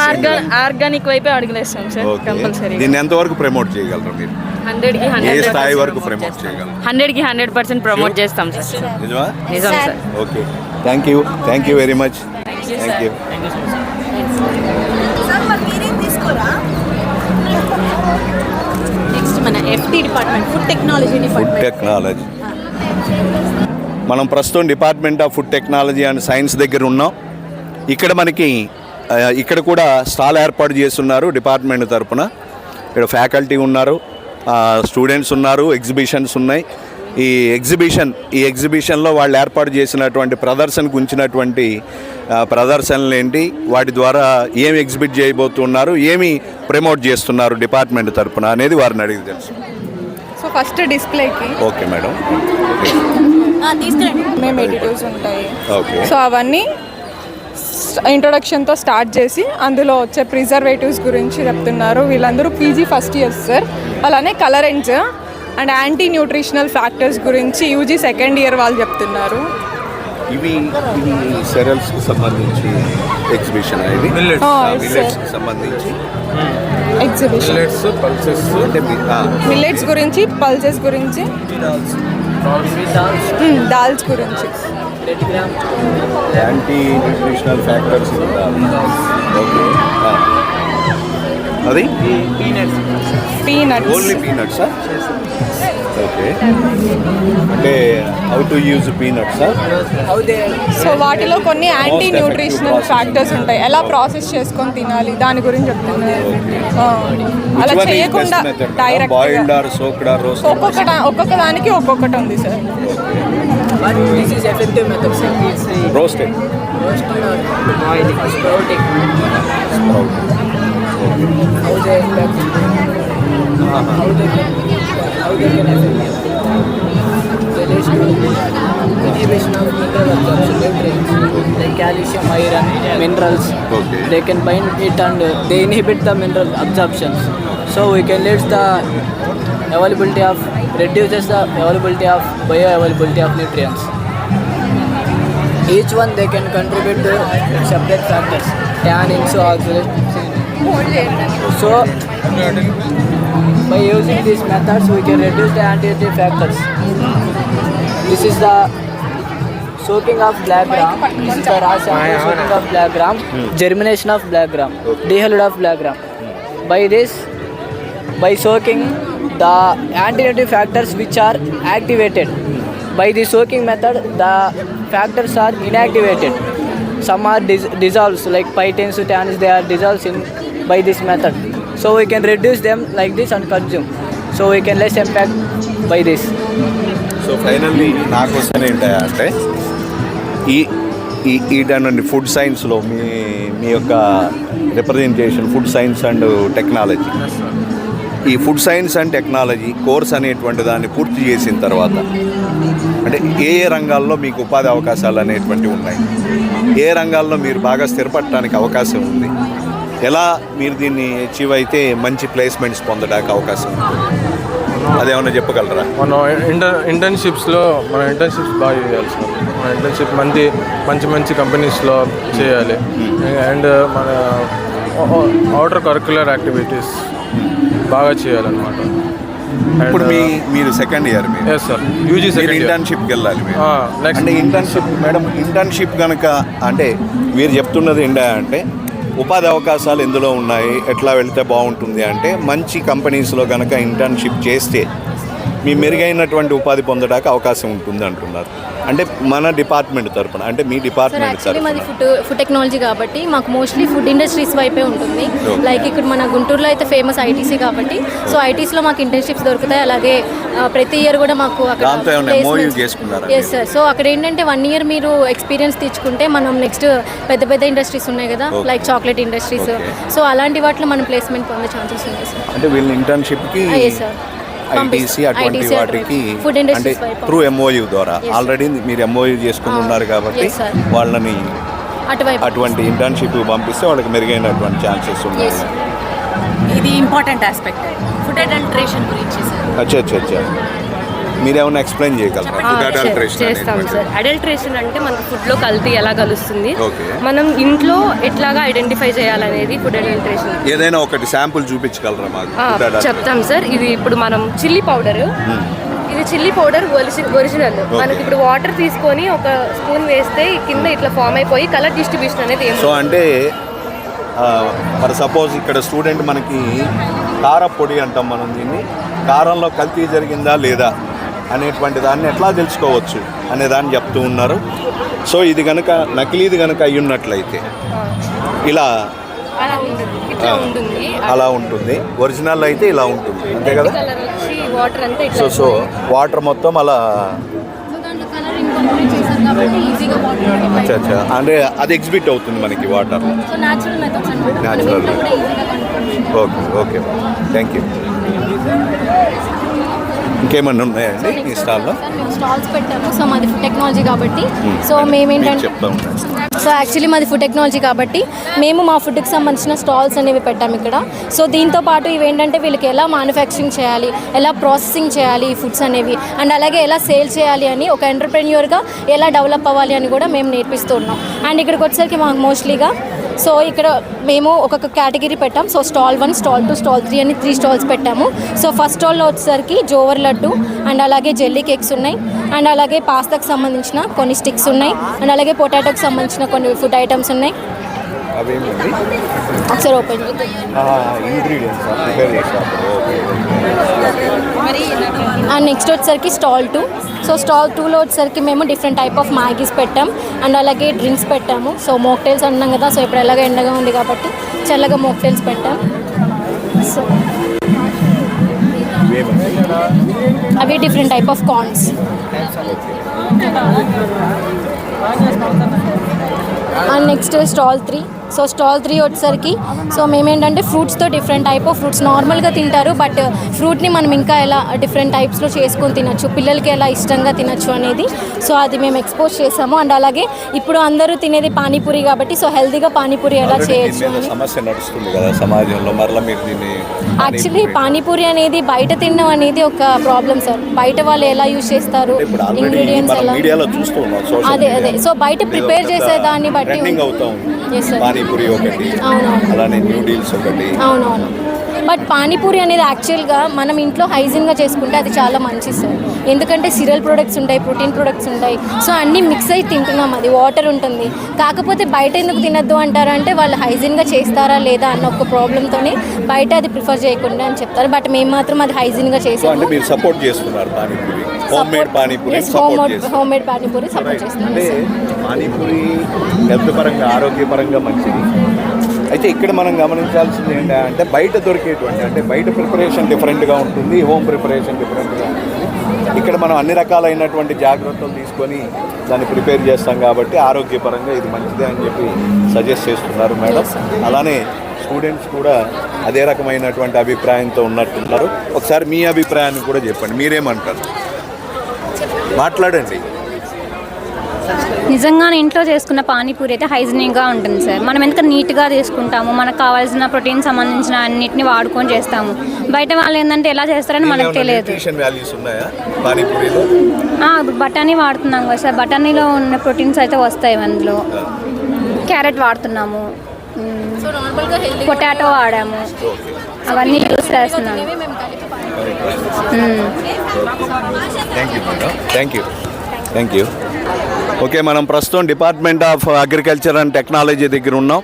ఆర్గానిక్ వైపే అడుగులేస్తాం సార్. కంపల్సరీ దీన్ని ఎంతవరకు ప్రమోట్ చేయగలరు మీరు? 100కి ఏ 100 స్థాయి వరకు ప్రమోట్ చేయగలరు? 100కి 100% ప్రమోట్ చేస్తాం సార్. నిజమా? నిజం sir. Okay, thank you very much. Thank you. మీరేం తీసుకోరా? నెక్స్ట్ మన FT department, food technology food technology. మనం ప్రస్తుతం department of food technology and science దగ్గర ఉన్నాం. ఇక్కడ మనకి ఇక్కడ కూడా స్టాల్ ఏర్పాటు చేస్తున్నారు డిపార్ట్మెంట్ తరపున. ఇక్కడ ఫ్యాకల్టీ ఉన్నారు, స్టూడెంట్స్ ఉన్నారు, ఎగ్జిబిషన్స్ ఉన్నాయి. ఈ ఎగ్జిబిషన్లో వాళ్ళు ఏర్పాటు చేసినటువంటి ప్రదర్శనకు ఉంచినటువంటి ప్రదర్శనలు ఏంటి, వాటి ద్వారా ఏమి ఎగ్జిబిట్ చేయబోతున్నారు, ఏమి ప్రమోట్ చేస్తున్నారు డిపార్ట్మెంట్ తరపున అనేది వారిని అడిగి తెలుసు. సో ఫస్ట్ డిస్ప్లేకి ఓకే మేడం. తీసుకురండి. మేము ఎడిటివ్స్ ఉంటాయి. ఓకే. సో అవన్నీ ఇంట్రొడక్షన్తో స్టార్ట్ చేసి అందులో వచ్చే ప్రిజర్వేటివ్స్ గురించి చెప్తున్నారు. వీళ్ళందరూ పీజీ ఫస్ట్ ఇయర్స్ సార్. అలానే కలరెంట్స్ అండ్ యాంటీ న్యూట్రిషనల్ ఫ్యాక్టర్స్ గురించి యూజీ సెకండ్ ఇయర్ వాళ్ళు చెప్తున్నారు. ఇవి సెరల్స్కి సంబంధించి ఎగ్జిబిషన్ అనేది మిల్లెట్స్కి సంబంధించి ఎగ్జిబిషన్ మిల్లెట్స్ గురించి, పల్సెస్ గురించి, దాల్స్ గురించి. Anti nutritional factors okay. అది పీనట్స్. ఓన్లీ పీనట్సా? ఓకే. అంటే హౌ టు యూజ్ పీనట్సా? సో వాటిలో కొన్ని యాంటీ న్యూట్రిషనల్ ఫ్యాక్టర్స్ ఉంటాయి, ఎలా ప్రాసెస్ చేసుకొని తినాలి దాని గురించి చెప్తున్నారు. అలా చేయకుండా డైరెక్ట్ ఒక్కొక్క దానికి ఒక్కొక్కటి ఉంది sir. Roasted like calcium, iron, minerals. Okay. They can bind it and they inhibit the mineral absorptions. So we can reduces the availability of bioavailability of nutrients. Each one they can contribute to separate factors, tannins, oxalates. So by using these methods we can reduce the antioxidant factors. This is the soaking of black gram. This is the raw sample soaking of black gram, germination of black gram, dehulled of black gram. By soaking, the antioxidant factors which are activated. By the soaking method, the factors are inactivated. Some are dissolved, like phytins, tannins, they are dissolved by this method. So we can reduce them like this and consume. So we can less impact by this. So finally నా question ఏంటంటే ఈ food సైన్స్లో మీ యొక్క representation food science and technology, ఈ food science and technology course అనేటువంటి దాన్ని పూర్తి చేసిన తర్వాత అంటే ఏ రంగాల్లో మీకు ఉపాధి అవకాశాలు అనేటువంటివి ఉన్నాయి, ఏ రంగాల్లో మీరు బాగా స్థిరపడటానికి అవకాశం ఉంది, ఎలా మీరు దీన్ని అచీవ్ అయితే మంచి ప్లేస్మెంట్స్ పొందడానికి అవకాశం ఉంది, అదేమన్నా చెప్పగలరా? మనం ఇంటర్న్షిప్స్లో మన ఇంటర్న్షిప్స్ బాగా చేయాలి సార్. మన ఇంటర్న్షిప్ మంచి కంపెనీస్లో చేయాలి. అండ్ మన అవుటర్ కరిక్యులర్ యాక్టివిటీస్ బాగా చేయాలన్నమాట. ఇప్పుడు మీరు second year sir UG second ఇంటర్న్షిప్కి వెళ్ళాలి. నెక్స్ట్ అంటే ఇంటర్న్షిప్ మేడం, ఇంటర్న్షిప్ కనుక అంటే మీరు చెప్తున్నది ఏంటంటే ఉపాధి అవకాశాలు ఎందులో ఉన్నాయి, ఎట్లా వెళ్తే బాగుంటుంది అంటే మంచి కంపెనీస్లో కనుక ఇంటర్న్షిప్ చేస్తే మీ మెరుగైనటువంటి ఉపాధి పొందడానికి అవకాశం ఉంటుంది అంటున్నారు. అంటే మన డిపార్ట్మెంట్ తరపున, అంటే మీ డిపార్ట్మెంట్ తరపున. మాది ఫుడ్ టెక్నాలజీ కాబట్టి మాకు మోస్ట్లీ ఫుడ్ ఇండస్ట్రీస్ వైపే ఉంటుంది. లైక్ ఇక్కడ మన గుంటూరులో అయితే ఫేమస్ ఐటీసీ కాబట్టి, సో ఐటీసీలో మాకు ఇంటర్న్షిప్స్ దొరుకుతాయి. అలాగే ప్రతి ఇయర్ కూడా మాకు ఎస్ సార్. సో అక్కడ ఏంటంటే 1 year మీరు ఎక్స్పీరియన్స్ తెచ్చుకుంటే మనం నెక్స్ట్ పెద్ద ఇండస్ట్రీస్ ఉన్నాయి కదా, లైక్ చాక్లెట్ ఇండస్ట్రీస్, సో అలాంటి వాటిలో మనం ప్లేస్మెంట్ పొందే ఛాన్సెస్ ఉన్నాయి సార్. అంటే వీళ్ళని ఇంటర్న్షిప్కి సార్ ఐటీసీ అటువంటి వాటికి అంటే త్రూ ఎంఓయూ ద్వారా ఆల్రెడీ మీరు ఎంఓయూ చేసుకుని ఉన్నారు కాబట్టి వాళ్ళని అటువంటి ఇంటర్న్షిప్ పంపిస్తే వాళ్ళకి మెరుగైనటువంటి ఛాన్సెస్ ఉన్నాయి. ఇది ఇంపార్టెంట్ ఆస్పెక్ట్ ఫుడ్ అడల్టరేషన్ గురించి సార్. అచ్చా మీరేమైనా ఎక్స్ప్లెయిన్ చేయగలరా? చేస్తాం సార్. అడల్టరేషన్ అంటే మనకు ఫుడ్లో కల్తీ ఎలా కలుస్తుంది, మనం ఇంట్లో ఎట్లాగా ఐడెంటిఫై చేయాలనేది ఫుడ్ అడల్టరేషన్. ఏదైనా ఒకటి శాంపుల్ చూపించగలరా మాకు? చెప్తాం సార్. ఇది ఇప్పుడు మనం చిల్లీ పౌడర్, ఇది చిల్లీ పౌడర్ ఒరిజినల్. మనకి ఇప్పుడు వాటర్ తీసుకొని ఒక స్పూన్ వేస్తే కింద ఇట్లా ఫామ్ అయిపోయి కలర్ డిస్ట్రిబ్యూషన్ అనేది. సో అంటే ఫర్ సపోజ్ ఇక్కడ స్టూడెంట్ మనకి కారపొడి అంటాం మనం దీన్ని, కారంలో కల్తీ జరిగిందా లేదా అనేటువంటి దాన్ని ఎట్లా తెలుసుకోవచ్చు అనే దాన్ని చెప్తూ ఉన్నారు. సో ఇది కనుక నకిలీది కనుక అయ్యున్నట్లయితే ఇలా ఇట్లా ఉంటుంది అలా ఉంటుంది. ఒరిజినల్ అయితే ఇలా ఉంటుంది, అంతే కదా? కలర్ వచ్చి వాటర్ అంతా సో ఇట్లా సో వాటర్ మొత్తం అలా. సో దాంట్లో కలర్ ఇన్కార్పొరేట్ చేశారు కాబట్టి ఈజీగా వాటర్ అచ్చా అంటే అది ఎగ్జిబిట్ అవుతుంది మనకి వాటర్. సో న్యాచురల్ మెథడ్స్ అన్నమాట. Natural మనం ఇంట్లో కూడా ఈజీగా కనుక్కోవచ్చు. Okay thank you. ఇంకేమన్నా ఉన్నాయండి ఈ స్టాల్లో? సార్ మేము స్టాల్స్ పెట్టాము. సో మాది ఫుడ్ టెక్నాలజీ కాబట్టి సో మేమేంటంటే చెప్తా ఉంటాను. సో యాక్చువల్లీ మాది ఫుడ్ టెక్నాలజీ కాబట్టి మేము మా ఫుడ్కి సంబంధించిన స్టాల్స్ అనేవి పెట్టాము ఇక్కడ. సో దీంతో పాటు ఇవేంటంటే వీళ్ళకి ఎలా మ్యానుఫ్యాక్చరింగ్ చేయాలి, ఎలా ప్రాసెసింగ్ చేయాలి ఈ ఫుడ్స్ అనేవి, అండ్ అలాగే ఎలా సేల్ చేయాలి అని ఒక ఎంటర్ప్రెన్యూర్గా ఎలా డెవలప్ అవ్వాలి అని కూడా మేము నేర్పిస్తూ ఉన్నాం. అండ్ ఇక్కడికి వచ్చేసరికి మాకు మోస్ట్లీగా సో ఇక్కడ మేము ఒక్కొక్క కేటగిరీ పెట్టాం. సో స్టాల్ 1, స్టాల్ 2, స్టాల్ 3 అని 3 స్టాల్స్ పెట్టాము. సో ఫస్ట్ స్టాల్లో వచ్చేసరికి జోవర్ లడ్డు అండ్ అలాగే జెల్లీ కేక్స్ ఉన్నాయి, అండ్ అలాగే పాస్తాకి సంబంధించిన కొన్ని స్టిక్స్ ఉన్నాయి, అండ్ అలాగే పొటాటోకి సంబంధించిన కొన్ని ఫుడ్ ఐటమ్స్ ఉన్నాయి. అవేంటండి? ఒకసారి ఓపెన్ చేద్దాం. ఇంగ్రీడియంట్స్ ప్రిపేర్ చేశారు. అండ్ నెక్స్ట్ వచ్చేసరికి స్టాల్ 2. సో స్టాల్ 2లో వచ్చేసరికి మేము డిఫరెంట్ టైప్ ఆఫ్ మ్యాగీస్ పెట్టాం, అండ్ అలాగే డ్రింక్స్ పెట్టాము. సో మోక్టైల్స్ అన్నాం కదా, సో ఇప్పుడు ఎలాగ ఎండగా ఉంది కాబట్టి చల్లగా మోక్టైల్స్ పెట్టాం. సో అవి different type of corns. And next stall 3. So stall 3 వచ్చేసరికి సో మేమేంటంటే ఫ్రూట్స్తో డిఫరెంట్ టైప్ ఆఫ్ ఫ్రూట్స్ నార్మల్గా తింటారు, బట్ ఫ్రూట్ని మనం ఇంకా ఎలా డిఫరెంట్ టైప్స్లో చేసుకొని తినచ్చు, పిల్లలకి ఎలా ఇష్టంగా తినచ్చు అనేది సో అది మేము ఎక్స్పోజ్ చేసాము. అండ్ అలాగే ఇప్పుడు అందరూ తినేది పానీపూరి కాబట్టి సో హెల్తీగా పానీపూరి ఎలా చేయొచ్చు అని. సమస్య నడుస్తుంది కదా సమాజంలో, మరలా మీరు దీన్ని యాక్చువల్లీ పానీపూరి అనేది బయట తినడం అనేది ఒక ప్రాబ్లం సార్. బయట వాళ్ళు ఎలా యూజ్ చేస్తారు, ఇంగ్రీడియంట్స్ ఎలా, మీడియాలో చూస్తూ ఉన్నాం. అదే సో బయట ప్రిపేర్ చేసే దాన్ని బట్టి ఎస్ సార్. పానీపూరి ఒకటి, అవునవును అలానే న్యూడిల్స్ ఒకటి. అవునవును. బట్ పానీపూరి అనేది యాక్చువల్గా మనం ఇంట్లో హైజీన్గా చేసుకుంటే అది చాలా మంచిది సార్. ఎందుకంటే సిరియల్ ప్రొడక్ట్స్ ఉంటాయి, ప్రోటీన్ ప్రొడక్ట్స్ ఉంటాయి, సో అన్నీ మిక్స్ అయి తింటున్నాం, అది వాటర్ ఉంటుంది. కాకపోతే బయట ఎందుకు తినద్దు అంటారంటే వాళ్ళు హైజీన్గా చేస్తారా లేదా అన్న ఒక ప్రాబ్లంతోనే బయట అది ప్రిఫర్ చేయకుండా అని చెప్తారు. బట్ మేము మాత్రం అది హైజీన్గా చేసాము. అంటే మీరు సపోర్ట్ చేస్తున్నారు panipuri, home made panipuri support చేస్తున్నారు. హోమ్ మేడ్ పానీపూరి సపోర్ట్ చేస్తున్నాం. అంటే పానీపూరి హెల్త్ పరంగా ఆరోగ్యపరంగా మంచిది. అయితే ఇక్కడ మనం గమనించాల్సింది ఏంటంటే బయట దొరికేటువంటి అంటే బయట ప్రిపరేషన్ డిఫరెంట్గా ఉంటుంది, హోమ్ ప్రిపరేషన్ డిఫరెంట్గా ఉంటుంది. ఇక్కడ మనం అన్ని రకాలైనటువంటి జాగ్రత్తలు తీసుకొని దాన్ని ప్రిపేర్ చేస్తాం కాబట్టి ఆరోగ్యపరంగా ఇది మంచిదే అని చెప్పి సజెస్ట్ చేస్తున్నారు మేడం. అలానే స్టూడెంట్స్ కూడా అదే రకమైనటువంటి అభిప్రాయంతో ఉన్నట్టున్నారు. ఒకసారి మీ అభిప్రాయాన్ని కూడా చెప్పండి, మీరేమంటారు? మాట్లాడండి. నిజంగా ఇంట్లో చేసుకున్న పానీపూరి అయితే హైజీనిక్గా ఉంటుంది సార్. మనం ఎంత నీట్గా చేసుకుంటాము, మనకు కావాల్సిన ప్రోటీన్ సంబంధించిన అన్నిటిని వాడుకొని చేస్తాము. బయట వాళ్ళు ఏంటంటే ఎలా చేస్తారని మనకు తెలియదు. ఇప్పుడు బఠానీ వాడుతున్నాం కదా సార్, బఠానీలో ఉన్న ప్రోటీన్స్ అయితే వస్తాయి అందులో. క్యారెట్ వాడుతున్నాము, పొటాటో వాడాము, అవన్నీ యూస్ చేస్తున్నాము. Thank you. ఓకే, మనం ప్రస్తుతం department of agriculture and technology దగ్గర ఉన్నాం.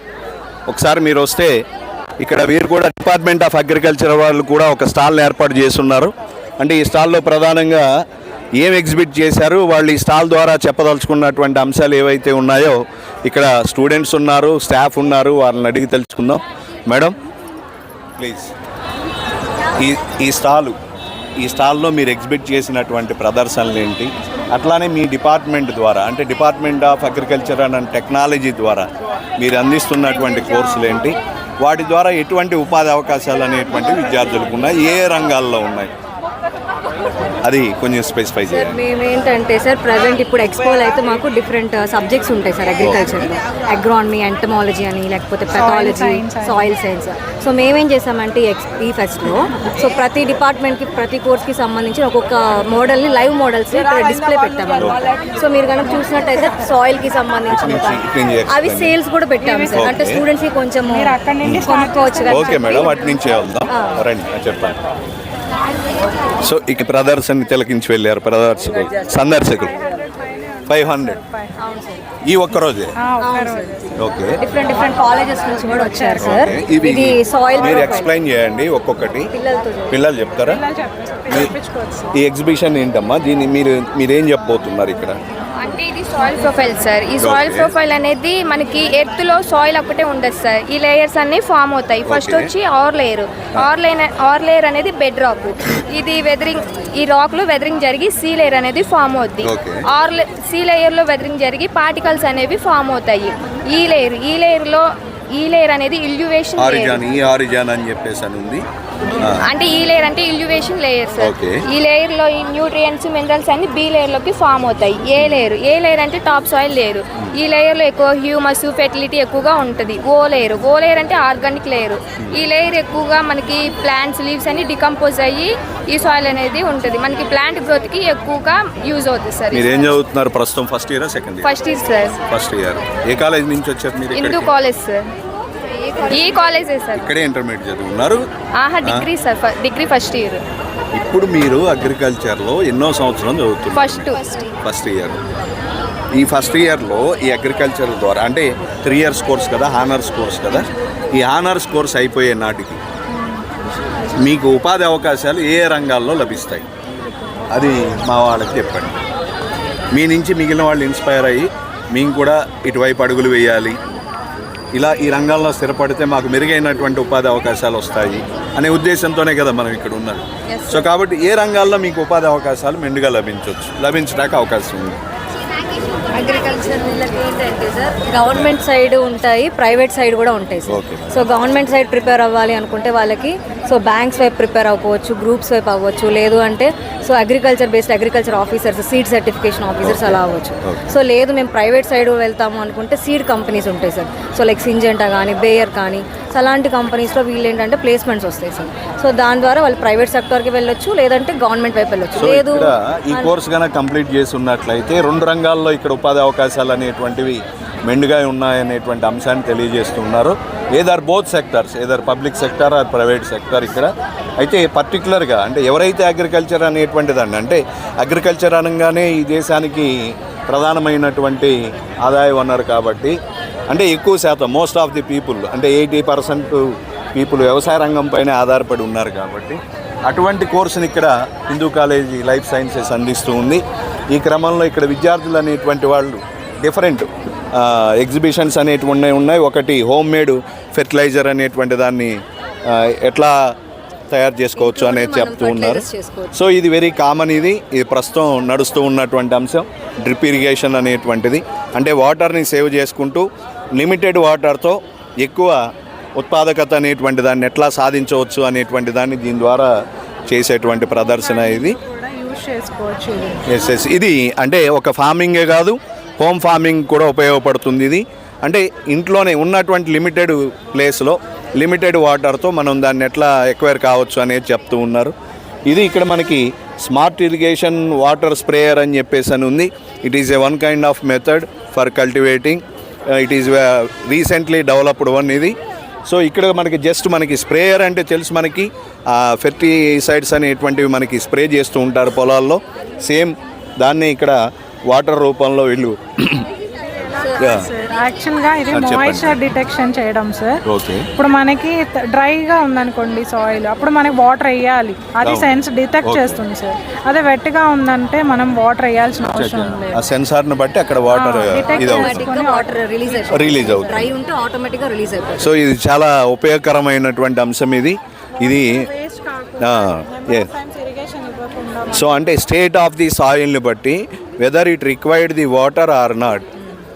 ఒకసారి మీరు వస్తే ఇక్కడ వీరు కూడా డిపార్ట్మెంట్ ఆఫ్ అగ్రికల్చర్ వాళ్ళు కూడా ఒక స్టాల్ని ఏర్పాటు చేస్తున్నారు. అంటే ఈ స్టాల్లో ప్రధానంగా ఏం ఎగ్జిబిట్ చేశారు, వాళ్ళు ఈ స్టాల్ ద్వారా చెప్పదలుచుకున్నటువంటి అంశాలు ఏవైతే ఉన్నాయో ఇక్కడ స్టూడెంట్స్ ఉన్నారు, స్టాఫ్ ఉన్నారు, వాళ్ళని అడిగి తెలుసుకుందాం. మేడం ప్లీజ్, ఈ స్టాల్లో మీరు ఎగ్జిబిట్ చేసినటువంటి ప్రదర్శనలు ఏంటి, అట్లానే మీ డిపార్ట్మెంట్ ద్వారా అంటే department of agriculture and technology ద్వారా మీరు అందిస్తున్నటువంటి కోర్సులు ఏంటి, వాటి ద్వారా ఎటువంటి ఉపాధి అవకాశాలు అనేటువంటి విద్యార్థులకు ఉన్నాయి, ఏ రంగాల్లో ఉన్నాయి, అది కొంచెం స్పెసిఫై చేయండి. మేమేంటంటే సార్ ప్రజెంట్ ఇప్పుడు ఎక్స్పోలో అయితే మాకు డిఫరెంట్ సబ్జెక్ట్స్ ఉంటాయి సార్ అగ్రికల్చర్లో. అగ్రానమీ, ఎంటమాలజీ అని, లేకపోతే పెథాలజీ, సాయిల్ సైన్స్. సో మేమేం చేసామంటే ఈ ఫెస్ట్లో సో ప్రతి డిపార్ట్మెంట్కి ప్రతి కోర్స్కి సంబంధించి ఒక్కొక్క మోడల్ని లైవ్ మోడల్స్ ఇక్కడ డిస్ప్లే పెట్టాము. సో మీరు కనుక చూసినట్టయితే సాయిల్కి సంబంధించి అవి సేల్స్ కూడా పెట్టాము సార్. అంటే స్టూడెంట్స్కి కొంచెం కొనుక్కోవచ్చు. ఓకే మేడం, వాటి నుంచి వెళ్దాం రండి చెప్పండి. సో ఇక ప్రదర్శన తిలకించి వెళ్ళారు సందర్శకులు 500 ఈ ఒక్కరోజే. ఓకే, డిఫరెంట్ కాలేజెస్ నుంచి కూడా వచ్చారు సార్. ఇది సాయిల్ మీరు ఎక్స్ప్లెయిన్ చేయండి ఒక్కొక్కటి, పిల్లలు చెప్తారా? ఈ ఎగ్జిబిషన్ ఏంటమ్మా, దీన్ని మీరేం చెప్పబోతున్నారు ఇక్కడ? అంటే ఇది సాయిల్ ప్రొఫైల్ సార్. ఈ సాయిల్ ప్రొఫైల్ అనేది మనకి ఎర్త్ లో సాయిల్ ఒకటే ఉండదు సార్. ఈ లేయర్స్ అన్ని ఫామ్ అవుతాయి. ఫస్ట్ వచ్చి ఆర్ లేయర్ అనేది బెడ్ రాక్. ఇది వెదరింగ్, ఈ రాక్ లో వెదరింగ్ జరిగి సీ లేయర్ అనేది ఫామ్ అవుద్ది. సీ లేయర్ లో వెదరింగ్ జరిగి పార్టికల్స్ అనేవి ఫామ్ అవుతాయి. ఈ లేయర్ అనేది ఇల్యూవేషన్ అని చెప్పేసి అని ఉంది. అంటే ఈ లేయర్ అంటే ఇల్యూవేషన్ లేయర్ సార్. ఈ లేయర్ లో ఈ న్యూట్రియంట్స్ మినరల్స్ అన్ని బి లేయర్ లోకి ఫామ్ అవుతాయి. ఏ లేయర్ అంటే టాప్ సాయిల్ లేయర్. ఈ లేయర్ లో ఎక్కువ హ్యూమస్ ఫెర్టిలిటీ ఎక్కువగా ఉంటుంది. ఓ లేయర్ అంటే ఆర్గానిక్ లేయర్. ఈ లేయర్ ఎక్కువగా మనకి ప్లాంట్స్ లీవ్స్ అన్ని డికంపోజ్ అయ్యి ఈ సాయిల్ అనేది ఉంటుంది. మనకి ప్లాంట్ గ్రోత్ కి ఎక్కువగా యూజ్ అవుతుంది సార్. మీరు ఏం చదువుతున్నారు ప్రస్తుతం? First year second year? First year sir. First year. ఏ కాలేజ్ నుంచి వచ్చారు మీరు? Hindu college sir. ఈ కాలేజే సార్. ఇక్కడే ఇంటర్మీడియట్ చదువుతున్నారు? Degree sir. Degree first year. ఇప్పుడు మీరు అగ్రికల్చర్లో ఎన్నో సంవత్సరం చదువుతున్నారు? First year. ఈ ఫస్ట్ ఇయర్లో ఈ అగ్రికల్చర్ ద్వారా అంటే 3 years కోర్స్ కదా, హానర్స్ కోర్స్ కదా. ఈ హానర్స్ కోర్స్ అయిపోయే నాటికి మీకు ఉపాధి అవకాశాలు ఏ రంగాల్లో లభిస్తాయి అది మా వాళ్ళకి చెప్పండి. మీ నుంచి మిగిలిన వాళ్ళు ఇన్స్పైర్ అయ్యి మేము కూడా ఇటువైపు అడుగులు వేయాలి, ఇలా ఈ రంగంలో స్థిరపడితే మాకు మెరుగైనటువంటి ఉపాధి అవకాశాలు వస్తాయి అనే ఉద్దేశంతోనే కదా మనం ఇక్కడ ఉన్నది. సో కాబట్టి ఏ రంగాల్లో మీకు ఉపాధి అవకాశాలు మెండుగా లభించడానికి అవకాశం ఉంది? అగ్రికల్చర్ వీళ్ళకి ఏంటంటే సార్ గవర్నమెంట్ సైడ్ ఉంటాయి, ప్రైవేట్ సైడ్ కూడా ఉంటాయి sir. So government side prepare అవ్వాలి అనుకుంటే వాళ్ళకి సో బ్యాంక్స్ వైపు ప్రిపేర్ అవ్వచ్చు, గ్రూప్స్ వైపు అవ్వచ్చు, లేదు అంటే so agriculture officers, seed certification officers అలా అవ్వచ్చు. సో లేదు మేము ప్రైవేట్ సైడ్ వెళ్తాము అనుకుంటే సీడ్ కంపెనీస్ ఉంటాయి సార్. సో లైక్ సింజెంటా కానీ, బేయర్ కానీ, సో అలాంటి కంపెనీస్లో వీళ్ళు ఏంటంటే ప్లేస్మెంట్స్ వస్తాయి సార్. సో దాని ద్వారా వాళ్ళు ప్రైవేట్ సెక్టర్కి వెళ్ళొచ్చు, లేదంటే గవర్నమెంట్ వైపు వెళ్ళొచ్చు. లేదు ఈ కోర్స్ కనుక కంప్లీట్ చేసి ఉన్నట్లయితే 2 రంగాల్లో ఇక్కడ ఉపాధి అవకాశాలు అనేటువంటివి మెండుగా ఉన్నాయనేటువంటి అంశాన్ని తెలియజేస్తున్నారు. Either both sectors, either public sector or private sector ఇక్కడ. అయితే పర్టికులర్గా అంటే ఎవరైతే అగ్రికల్చర్ అనేటువంటిదండి, అంటే అగ్రికల్చర్ అనగానే ఈ దేశానికి ప్రధానమైనటువంటి ఆదాయ వనరు కాబట్టి, అంటే ఎక్కువ శాతం మోస్ట్ ఆఫ్ ది పీపుల్ అంటే 80% పీపుల్ వ్యవసాయ రంగం పైన ఆధారపడి ఉన్నారు కాబట్టి అటువంటి కోర్సుని ఇక్కడ హిందూ కాలేజీ లైఫ్ సైన్సెస్ అందిస్తూ ఉంది. ఈ క్రమంలో ఇక్కడ విద్యార్థులు అనేటువంటి వాళ్ళు డిఫరెంట్ ఎగ్జిబిషన్స్ అనేటువంటి ఉన్నాయి. ఒకటి హోమ్ మేడ్ ఫెర్టిలైజర్ అనేటువంటి దాన్ని ఎట్లా తయారు చేసుకోవచ్చు అనేది చెప్తూ ఉన్నారు. సో ఇది వెరీ కామన్. ఇది ప్రస్తుతం నడుస్తూ ఉన్నటువంటి అంశం డ్రిప్ ఇరిగేషన్ అనేటువంటిది. అంటే వాటర్ని సేవ్ చేసుకుంటూ లిమిటెడ్ వాటర్తో ఎక్కువ ఉత్పాదకత అనేటువంటి దాన్ని ఎట్లా సాధించవచ్చు అనేటువంటి దాన్ని దీని ద్వారా చేసేటువంటి ప్రదర్శన ఇది. ఎస్ ఇది అంటే ఒక ఫార్మింగే కాదు, హోమ్ ఫార్మింగ్ కూడా ఉపయోగపడుతుంది ఇది. అంటే ఇంట్లోనే ఉన్నటువంటి లిమిటెడ్ ప్లేస్లో లిమిటెడ్ వాటర్తో మనం దాన్ని ఎట్లా ఎక్వైర్ కావచ్చు అనేది చెప్తూ ఉన్నారు. ఇది ఇక్కడ మనకి స్మార్ట్ ఇరిగేషన్ వాటర్ స్ప్రేయర్ అని చెప్పేసి అని ఉంది. It is a one kind of method for cultivating. It is recently developed one ఇది. సో ఇక్కడ మనకి స్ప్రేయర్ అంటే తెలుసు, మనకి ఫెర్టిసైడ్స్ అనేటువంటివి మనకి స్ప్రే చేస్తూ ఉంటారు పొలాల్లో. సేమ్ దాన్ని ఇక్కడ వాటర్ రూపంలో వీళ్ళు యాక్చువల్గా ఇది మాయిశ్చర్ డిటెక్షన్ చేయడం సార్. ఇప్పుడు మనకి డ్రైగా ఉందనుకోండి సాయిల్, అప్పుడు మనకి వాటర్ వేయాలి, అది సెన్స్ డిటెక్ట్ చేస్తుంది సార్. అదే వెట్గా ఉందంటే మనం వాటర్ వేయాల్సిన అవసరం లేదు. ఆ సెన్సార్ని బట్టి అక్కడ వాటర్ రిలీజ్ అవుతుంది. డ్రై ఉంటే ఆటోమేటిక్గా రిలీజ్ అవుతుంది. సో ఇది చాలా ఉపయోగకరమైనటువంటి అంశం ఇది. సో అంటే స్టేట్ ఆఫ్ ది సాయిల్ని బట్టి whether it required the water or not,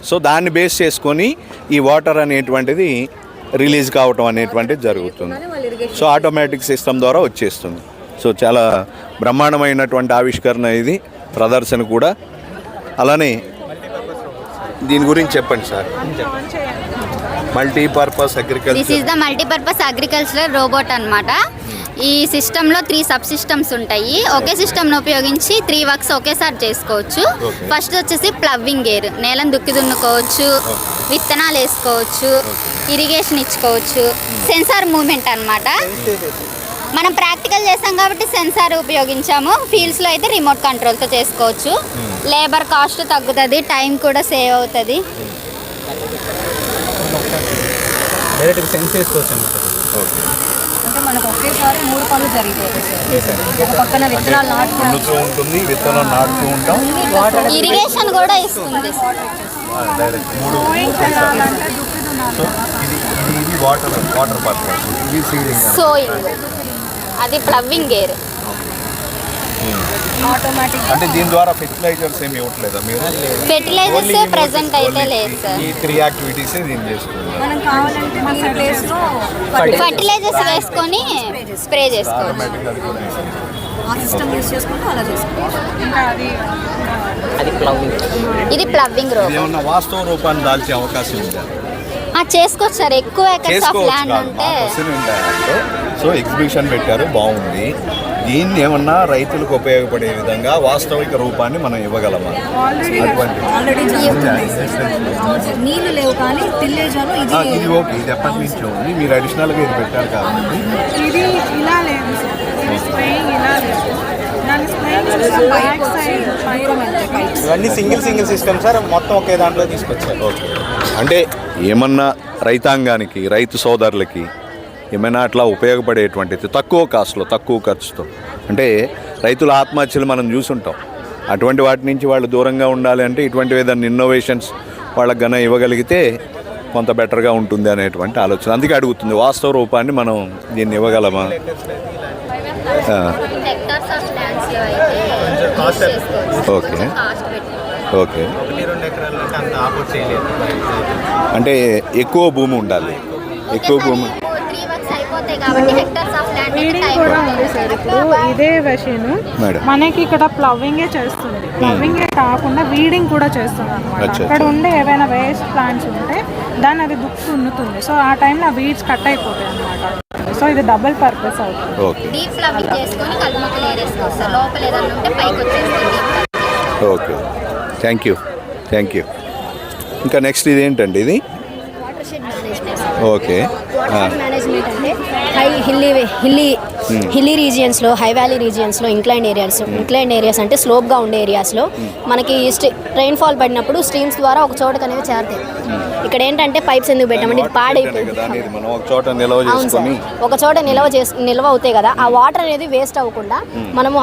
so దాన్ని బేస్ చేసుకొని ఈ వాటర్ అనేటువంటిది రిలీజ్ కావటం అనేటువంటిది జరుగుతుంది. సో ఆటోమేటిక్ సిస్టమ్ ద్వారా వచ్చేస్తుంది. సో చాలా బ్రహ్మాండమైనటువంటి ఆవిష్కరణ ఇది, ప్రదర్శన కూడా. అలానే దీని గురించి చెప్పండి sir. Multipurpose agriculture. This is the multipurpose agricultural robot అన్నమాట. ఈ సిస్టంలో 3 సబ్ సిస్టమ్స్ ఉంటాయి. ఒకే సిస్టమ్ను ఉపయోగించి 3 వర్క్స్ ఒకేసారి చేసుకోవచ్చు. ఫస్ట్ వచ్చేసి ప్లవ్వింగ్ గేర్, నేలను దున్నుకోవచ్చు, విత్తనాలు వేసుకోవచ్చు, ఇరిగేషన్ ఇచ్చుకోవచ్చు. సెన్సార్ మూవ్మెంట్ అన్నమాట. మనం ప్రాక్టికల్ చేసాం కాబట్టి సెన్సార్ ఉపయోగించాము. ఫీల్డ్స్లో అయితే రిమోట్ కంట్రోల్తో చేసుకోవచ్చు. లేబర్ కాస్ట్ తగ్గుతుంది, టైం కూడా సేవ్ అవుతుంది. మనకు ఒకేసారి 3 పనులు జరిగిపోతాయి సార్. ఒక పక్కన విత్తనాలు దున్నుతూ ఉంటుంది, విత్తనం నాటుతూ ఉంటాం, ఇరిగేషన్ కూడా ఇస్తుంది. డైరెక్ట్ 3 సో ఇది వాటర్ పర్పస్, ఇది సీడింగ్, సోయింగ్, అది ప్లవ్వింగ్ గేర్. ఆటోమేటిక్ అంటే దీని ద్వారా ఫెర్టిలైజర్స్ ఏమి ఇవ్వట్లేదా మీరు? ఫెర్టిలైజర్స్ ప్రెసెంట్ అయితే లేదు సార్. ఈ 3 యాక్టివిటీస్ దీన్ని చేస్తున్నారు. మనం కావాలంటే మన ప్లేస్లో ఫర్టిలైజర్స్ వేసుకొని స్ప్రే చేసుకోవాలి. ఆ సిస్టమ్ యూస్ చేసుకుంటూ అలా చేసుకోవాలి. ఇంకా అది ఇది ప్లవ్వింగ్ రోబోట్. ఏమన్నా వాస్తవ రూపాన్ని దాల్చే అవకాశం ఉందా? చేసుకోవచ్చు సార్, ఎక్కువ ఎకర్స్ ఆఫ్ ల్యాండ్ ఉంటే. సో ఎగ్జిబిషన్ పెట్టారు, బాగుంది. దీన్ని ఏమన్నా రైతులకు ఉపయోగపడే విధంగా వాస్తవిక రూపాన్ని మనం ఇవ్వగలమా? ఆల్రెడీ నీళ్లు లేవు కానీ తిల్లేజాలు ఇది ఓకే, ఇది ఎప్పటి నుంచి ఉంది, మీరు అడిషనల్గా ఇది పెట్టారు కాబట్టి. ఇది ఇలా లేదు సార్, ఇది స్ప్రేయింగ్ ఇలా లేదు, దాని స్ప్రేయింగ్ బ్యాక్ సైడ్ ఇవన్నీ సింగిల్ సిస్టమ్ సార్, మొత్తం ఒకే దాంట్లో తీసుకొచ్చారు. ఓకే, అంటే ఏమన్నా రైతాంగానికి, రైతు సోదరులకి ఏమైనా అట్లా ఉపయోగపడేటువంటిది తక్కువ కాస్ట్లో, తక్కువ ఖర్చుతో, అంటే రైతుల ఆత్మహత్యలు మనం చూసుంటాం, అటువంటి వాటి నుంచి వాళ్ళు దూరంగా ఉండాలి అంటే ఇటువంటి ఏదైనా ఇన్నోవేషన్స్ వాళ్ళకి గన ఇవ్వగలిగితే కొంత బెటర్గా ఉంటుంది అనేటువంటి ఆలోచన. అందుకే అడుగుతుంది, వాస్తవ రూపాన్ని మనం దీన్ని ఇవ్వగలమా? హెక్టార్స్ ఆఫ్ ల్యాండ్స్ లో అయితే ఓకే ఓకే, 1-2 ఎకరాలు అంటే అంత ఆఫర్ చేయలేదు. అంటే ఎక్కువ భూమి ఉండాలి, ఎక్కువ భూమి. 3 వర్క్స్ అయిపోతాయి కాబట్టి హెక్టార్స్ ఆఫ్ ల్యాండ్ వీడింగ్ కూడా ఉంది సార్. ఇప్పుడు ఇదే మెషిన్ మనకి ఇక్కడ ప్లవ్వింగే చేస్తుంది, ప్లవ్వింగే కాకుండా వీడింగ్ కూడా చేస్తుంది అనమాట. అక్కడ ఉండే ఏవైనా వేస్ట్ ప్లాంట్స్ ఉంటే దాన్ని అది దున్నుతుంది. సో ఆ టైంలో ఆ వీడ్స్ కట్ అయిపోతాయి అనమాట. సో ఇది డబుల్ పర్పస్ అవుతుంది. డీప్ ఫ్లవింగ్ చేసుకొని కలుపు మొక్కలు ఏరేసుకోవచ్చు సార్. లోపల ఏదైనా ఉంటే పైకి వచ్చేస్తుంది. Okay, thank you. ఇంకా నెక్స్ట్ ఇది ఏంటండి? ఇది watershed management. Okay, management అంటే హిల్లీ రీజియన్స్లో, హై వ్యాలీ రీజియన్స్లో, ఇంక్లైన్ ఏరియాస్ అంటే స్లోప్గా ఉండే ఏరియాస్లో మనకి రెయిన్ఫాల్ పడినప్పుడు స్ట్రీమ్స్ ద్వారా ఒక చోటకి అనేవి చేరుతాయి. ఇక్కడ ఏంటంటే పైప్స్ ఎందుకు పెట్టామంటే ఇది పాడైపోయింది. అవును సార్, ఒక చోట నిల్వ అవుతాయి కదా, ఆ వాటర్ అనేది వేస్ట్ అవ్వకుండా మనము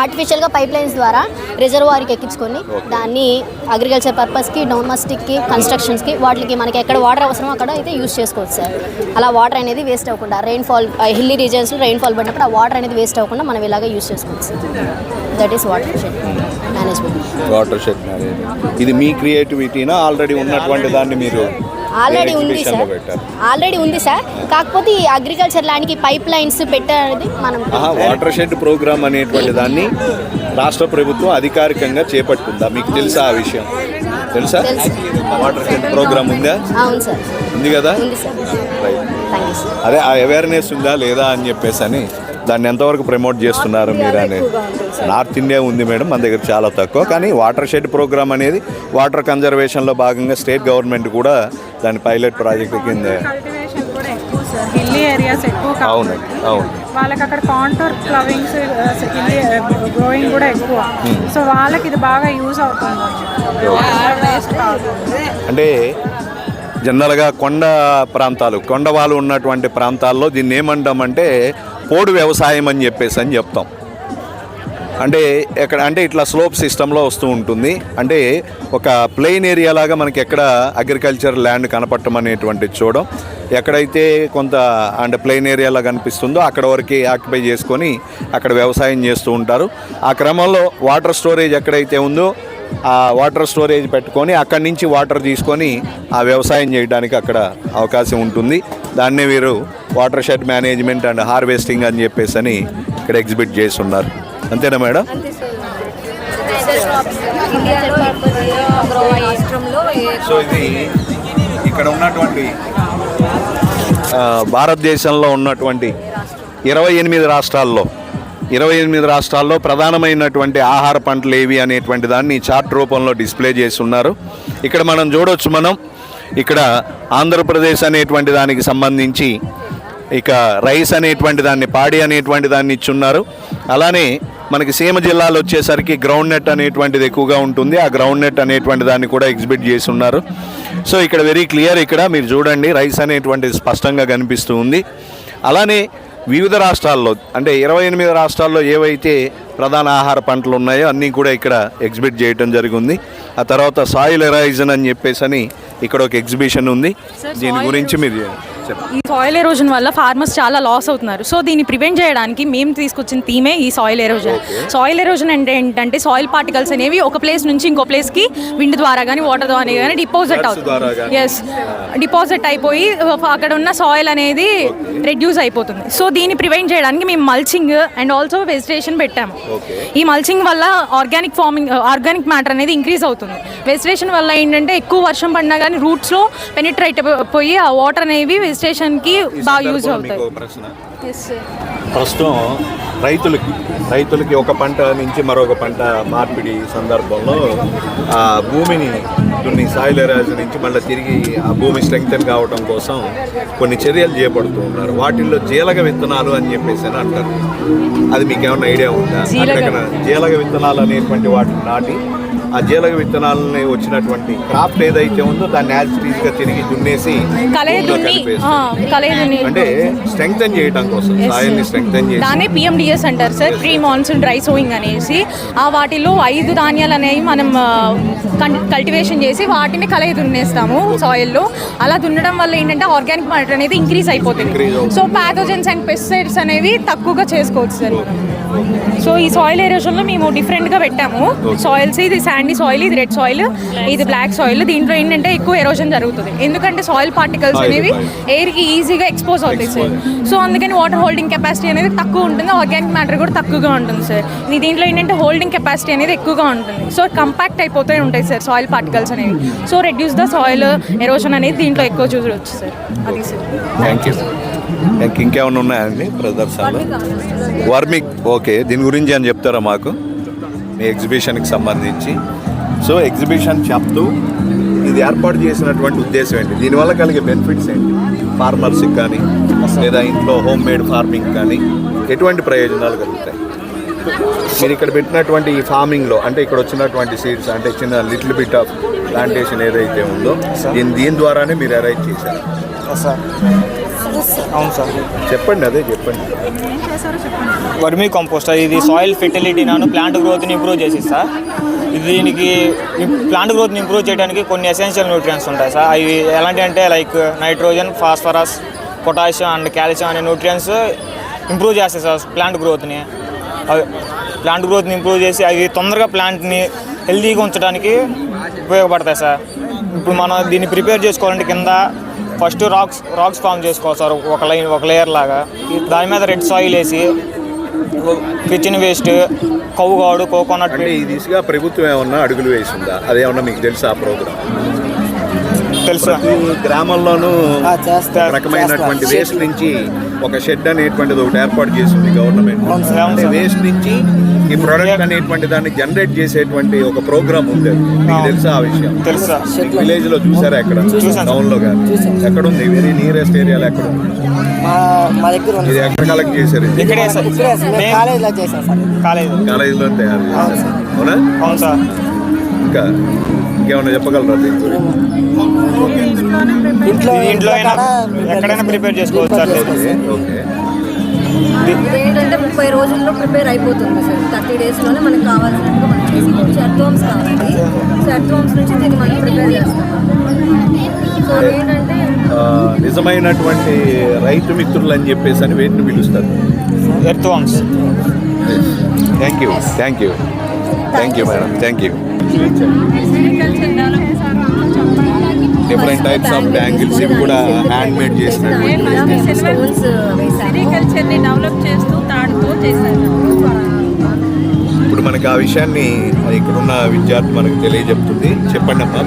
ఆర్టిఫిషియల్గా పైప్ లైన్స్ ద్వారా రిజర్వాయర్కి ఎక్కించుకొని దాన్ని అగ్రికల్చర్ పర్పస్కి, డొమెస్టిక్కి, కన్స్ట్రక్షన్స్కి, వాటికి మనకి ఎక్కడ వాటర్ అవసరమో అక్కడ అయితే యూస్ చేసుకోవచ్చు సార్. అలా వాటర్ అనేది వేస్ట్ అవ్వకుండా, రెయిన్ఫాల్ హిల్లీ రీజియన్స్లో రెయిన్ఫాల్ పడినప్పుడు ఆ వాటర్ అనేది వేస్ట్ అవ్వకుండా మనం ఇలాగ యూస్ చేసుకోవచ్చు sir. That is water shed management. ఇది మీ క్రియేటివిటీనా? ఆల్రెడీ ఉన్నటువంటి దాన్ని మీరు? ఆల్రెడీ ఉంది సార్, కాకపోతే ఈ అగ్రికల్చర్ ల్యాండ్కి పైప్ లైన్స్ పెట్టారనేది మనం. వాటర్ షెడ్ ప్రోగ్రామ్ అనేటువంటి దాన్ని రాష్ట్ర ప్రభుత్వం అధికారికంగా చేపట్టిందా? మీకు తెలుసా ఆ విషయం? తెలుసా? వాటర్ షెడ్ ప్రోగ్రామ్ ఉందా? అవును సార్, ఉంది కదా. అదే ఆ అవేర్నెస్ ఉందా లేదా అని చెప్పేసి అని దాన్ని ఎంతవరకు ప్రమోట్ చేస్తున్నారు మీరు అనేది? నార్త్ ఇండియా ఉంది మేడం, మన దగ్గర చాలా తక్కువ. కానీ వాటర్ షెడ్ ప్రోగ్రామ్ అనేది వాటర్ కన్జర్వేషన్లో భాగంగా స్టేట్ గవర్నమెంట్ కూడా దాని పైలట్ ప్రాజెక్ట్ కింద. హిల్లీ ఏరియాస్ ఎక్కువ. అవును, వాళ్ళకి అక్కడ కాంటూర్ ప్లవింగ్స్, గ్రోయింగ్ కూడా ఎక్కువ. సో వాళ్ళకి ఇది బాగా యూజ్ అవుతుంది. అంటే జనరల్గా కొండ ప్రాంతాలు, కొండవాళ్ళు ఉన్నటువంటి ప్రాంతాల్లో దీన్ని ఏమంటామంటే పోడు వ్యవసాయం అని చెప్తాం. అంటే ఎక్కడ అంటే ఇట్లా స్లోప్ సిస్టంలో వస్తూ ఉంటుంది. అంటే ఒక ప్లెయిన్ ఏరియా లాగా మనకి ఎక్కడ అగ్రికల్చర్ ల్యాండ్ కనపడటం అనేటువంటిది చూడడం, ఎక్కడైతే కొంత అంటే ప్లెయిన్ ఏరియాలా కనిపిస్తుందో అక్కడ వరకు ఆక్యుపై చేసుకొని అక్కడ వ్యవసాయం చేస్తూ ఉంటారు. ఆ క్రమంలో వాటర్ స్టోరేజ్ ఎక్కడైతే ఉందో ఆ వాటర్ స్టోరేజ్ పెట్టుకొని అక్కడి నుంచి వాటర్ తీసుకొని ఆ వ్యవసాయం చేయడానికి అక్కడ అవకాశం ఉంటుంది. దాన్నే వీరు water shed management and harvesting అని చెప్పేసి అని ఇక్కడ ఎగ్జిబిట్ చేస్తున్నారు. అంతేనా మేడం? సో ఇది ఇక్కడ ఉన్నటువంటి భారతదేశంలో ఉన్నటువంటి 28 రాష్ట్రాల్లో ప్రధానమైనటువంటి ఆహార పంటలు ఏవి అనేటువంటి దాన్ని చార్ట్ రూపంలో డిస్ప్లే చేస్తున్నారు. ఇక్కడ మనం చూడవచ్చు, ఇక్కడ ఆంధ్రప్రదేశ్ అనేటువంటి దానికి సంబంధించి ఇక రైస్ అనేటువంటి దాన్ని, పాడి అనేటువంటి దాన్ని ఇచ్చున్నారు. అలానే మనకి సీమ జిల్లాలో వచ్చేసరికి గ్రౌండ్ నెట్ అనేటువంటిది ఎక్కువగా ఉంటుంది. ఆ గ్రౌండ్ నెట్ అనేటువంటి దాన్ని కూడా ఎగ్జిబిట్ చేసి ఉన్నారు. సో ఇక్కడ వెరీ క్లియర్, ఇక్కడ మీరు చూడండి రైస్ అనేటువంటిది స్పష్టంగా కనిపిస్తూ ఉంది. అలానే వివిధ రాష్ట్రాల్లో అంటే 28 రాష్ట్రాల్లో ఏవైతే ప్రధాన ఆహార పంటలు ఉన్నాయో అన్నీ కూడా ఇక్కడ ఎగ్జిబిట్ చేయడం జరిగింది. ఆ తర్వాత సాయిల్ ఎరాయిజన్ అని చెప్పేసి ఇక్కడ ఒక ఎగ్జిబిషన్ ఉంది. దీని గురించి మీరు ఈ సాయిల్ ఎరోజన్ వల్ల ఫార్మర్స్ చాలా లాస్ అవుతున్నారు. సో దీన్ని ప్రివెంట్ చేయడానికి మేము తీసుకొచ్చిన థీమే ఈ సాయిల్ ఎరోజన్. సాయిల్ ఎరోజన్ అంటే ఏంటంటే సాయిల్ పార్టికల్స్ అనేవి ఒక ప్లేస్ నుంచి ఇంకో ప్లేస్కి విండ్ ద్వారా కానీ వాటర్ ద్వారా కానీ డిపాజిట్ అయిపోయి అక్కడ ఉన్న సాయిల్ అనేది రెడ్యూస్ అయిపోతుంది. సో దీన్ని ప్రివెంట్ చేయడానికి మేము మల్చింగ్ అండ్ ఆల్సో వెజిటేషన్ పెట్టాము. ఈ మల్చింగ్ వల్ల ఆర్గానిక్ మ్యాటర్ అనేది ఇంక్రీజ్ అవుతుంది. వెజిటేషన్ వల్ల ఏంటంటే ఎక్కువ వర్షం పడినా కానీ రూట్స్లో పెనిట్రేట్ అయిపోయి ఆ వాటర్ అనేవి వెజిటేషన్కి బాగా యూజ్ అవుతాయి. ప్రస్తుతం రైతులకి ఒక పంట నుంచి మరొక పంట మార్పిడి సందర్భంలో ఆ భూమిని కొన్ని సాయిల్ ఎరాజ్ నుంచి మళ్ళీ తిరిగి ఆ భూమి స్ట్రెంగ్తెన్ కావడం కోసం కొన్ని చర్యలు చేపడుతూ ఉన్నారు. వాటిల్లో జీలగ విత్తనాలు అని చెప్పేసి అని అంటారు. అది మీకు ఏమైనా ఐడియా ఉందా? జీలగ విత్తనాలు అనేటువంటి వాటిని నాటి ఆ జీలగ విత్తనాలని వచ్చినటువంటి క్రాఫ్ట్ ఏదైతే ఉందో దాన్ని యాజిటీస్గా తిరిగి దున్నేసి అంటే స్ట్రెంగ్తెన్ చేయడం కోసం, సాయిల్ని స్ట్రెంగ్తెన్ చేసి దాన్ని PMDS అంటారు sir, pre monsoon dry sowing అనేసి. ఆ వాటిలో 5 ధాన్యాలు అనేవి మనం కల్టివేషన్ చేసి వాటిని కలయి దున్నేస్తాము సాయిల్లో. అలా దున్నడం వల్ల ఏంటంటే ఆర్గానిక్ మ్యాటర్ అనేది ఇంక్రీజ్ అయిపోతుంది. సో ప్యాథోజన్స్ అండ్ పెస్టిసైడ్స్ అనేవి తక్కువగా చేసుకోవచ్చు సార్. సో ఈ సాయిల్ ఎరోజన్లో మేము డిఫరెంట్గా పెట్టాము సాయిల్స్. ఇది శాండీ సాయిల్, ఇది రెడ్ సాయిల్, ఇది బ్లాక్ సాయిల్. దీంట్లో ఏంటంటే ఎక్కువ ఎరోజన్ జరుగుతుంది ఎందుకంటే సాయిల్ పార్టికల్స్ అనేవి ఎయిర్కి ఈజీగా ఎక్స్పోజ్ అవుతాయి సార్. సో అందుకని వాటర్ హోల్డింగ్ కెపాసిటీ అనేది తక్కువ ఉంటుంది, ఆర్గానిక్ మ్యాటర్ కూడా తక్కువగా ఉంటుంది సార్. దీంట్లో ఏంటంటే హోల్డింగ్ కెపాసిటీ అనేది ఎక్కువగా ఉంటుంది. సో కంపాక్ట్ అయిపోతూ ఉంటాయి సార్ సాయిల్ పార్టికల్స్ అనేవి. So reduce the soil erosion అనేది దీంట్లో ఎక్కువ చూడవచ్చు సార్. అది సార్. Thank you. ఇంకేమైనా ఉన్నాయండి ప్రదర్శనలు? వర్మిక్, ఓకే, దీని గురించి అని చెప్తారా మాకు మీ ఎగ్జిబిషన్కి సంబంధించి? సో ఎగ్జిబిషన్ చెప్తూ ఇది ఏర్పాటు చేసినటువంటి ఉద్దేశం ఏంటి, దీనివల్ల కలిగే బెనిఫిట్స్ ఏంటి ఫార్మర్స్కి కానీ లేదా ఇంట్లో హోమ్ మేడ్ ఫార్మింగ్ కానీ ఎటువంటి ప్రయోజనాలు కలుగుతాయి? మీరు ఇక్కడ పెట్టినటువంటి ఈ ఫార్మింగ్లో అంటే ఇక్కడ వచ్చినటువంటి సీడ్స్ అంటే చిన్న లిటిల్ బిట్ ఆఫ్ ప్లాంటేషన్ ఏదైతే ఉందో దీని ద్వారానే మీరు అరేంజ్ చేశారు. అవును సార్. చెప్పండి, అదే చెప్పండి. వర్మీ కంపోస్ట్ ఇది సాయిల్ ఫెర్టిలిటీ ప్లాంట్ గ్రోత్ని ఇంప్రూవ్ చేసి సార్. దీనికి ప్లాంట్ గ్రోత్ని ఇంప్రూవ్ చేయడానికి కొన్ని ఎసెన్షియల్ న్యూట్రియంట్స్ ఉంటాయి సార్. అవి ఎలాంటి అంటే like nitrogen, phosphorus, potassium and calcium అనే న్యూట్రియంట్స్ ఇంప్రూవ్ చేస్తాయి సార్ ప్లాంట్ గ్రోత్ని. ఇంప్రూవ్ చేసి అవి తొందరగా ప్లాంట్ని హెల్తీగా ఉంచడానికి ఉపయోగపడతాయి సార్. ఇప్పుడు మనం దీన్ని ప్రిపేర్ చేసుకోవాలంటే కింద ఫస్ట్ రాక్స్ ఫామ్ చేసుకోవాలి సార్, ఒక లేయర్ లాగా. దాని మీద రెడ్ సాయిల్ వేసి కిచెన్ వేస్ట్, కౌగాడు, కోకోనట్. ఈ దిశగా ప్రభుత్వం ఏమన్నా అడుగులు వేసిందా? అదేమన్నా మీకు తెలుసా? ఆ ప్రోగ్రామ్ తెలుసా? గ్రామంలోనూ రకమైనటువంటి వేస్ట్ నుంచి ఒక షెడ్ అనేటువంటిది ఒకటి ఏర్పాటు చేసింది గవర్నమెంట్. వేస్ట్ నుంచి ఈ ప్రోడక్ట్ అనేటువంటి దాన్ని జనరేట్ చేసేటువంటి ఒక ప్రోగ్రామ్ ఉంది. మీకు తెలుసా ఆ విషయం? తెలుసా? విలేజ్ లో చూసారా? ఎక్కడ? టౌన్ లో కాదు. ఎక్కడ ఉంది? వెరీ నియరెస్ట్ ఏరియాలో ఎక్కడ ఉంది? ఇది ఎక్కడ కలెక్ట్ చేశారు? కాలేజీలో తయారు చేశారు. అవునా? అవును సార్. ఇంకా ఇంకేమన్నా చెప్పగలరా దీని గురించి? ఇంట్లో ఎక్కడైనా ప్రిపేర్ చేసుకోవచ్చు సార్. ఓకే. ఏంటంటే 30 రోజుల్లో ప్రిపేర్ అయిపోతుంది సార్. 30 డేస్లోనే మనకు కావాల్సినట్టుగా మనం చేసుకోవచ్చు. ఎర్త్వామ్స్ కావాలి. సో ఎర్త్వామ్స్ నుంచి దీన్ని మనం ప్రిపేర్ చేస్తాం. సో ఏంటంటే నిజమైనటువంటి రైతు మిత్రులు అని చెప్పేసి అని వేటిని పిలుస్తారు? Earthworms. Thank you madam. Thank you. Different types of bangles ఇవి కూడా హ్యాండ్ మేడ్ చేసినటువంటి సెరికల్చర్ని డెవలప్ చేస్తూ తాడుతో చేశారు. ఇప్పుడు మనకి ఆ విషయాన్ని ఇక్కడున్న విద్యార్థి మనకు తెలియజెప్తుంది. చెప్పండి అమ్మా.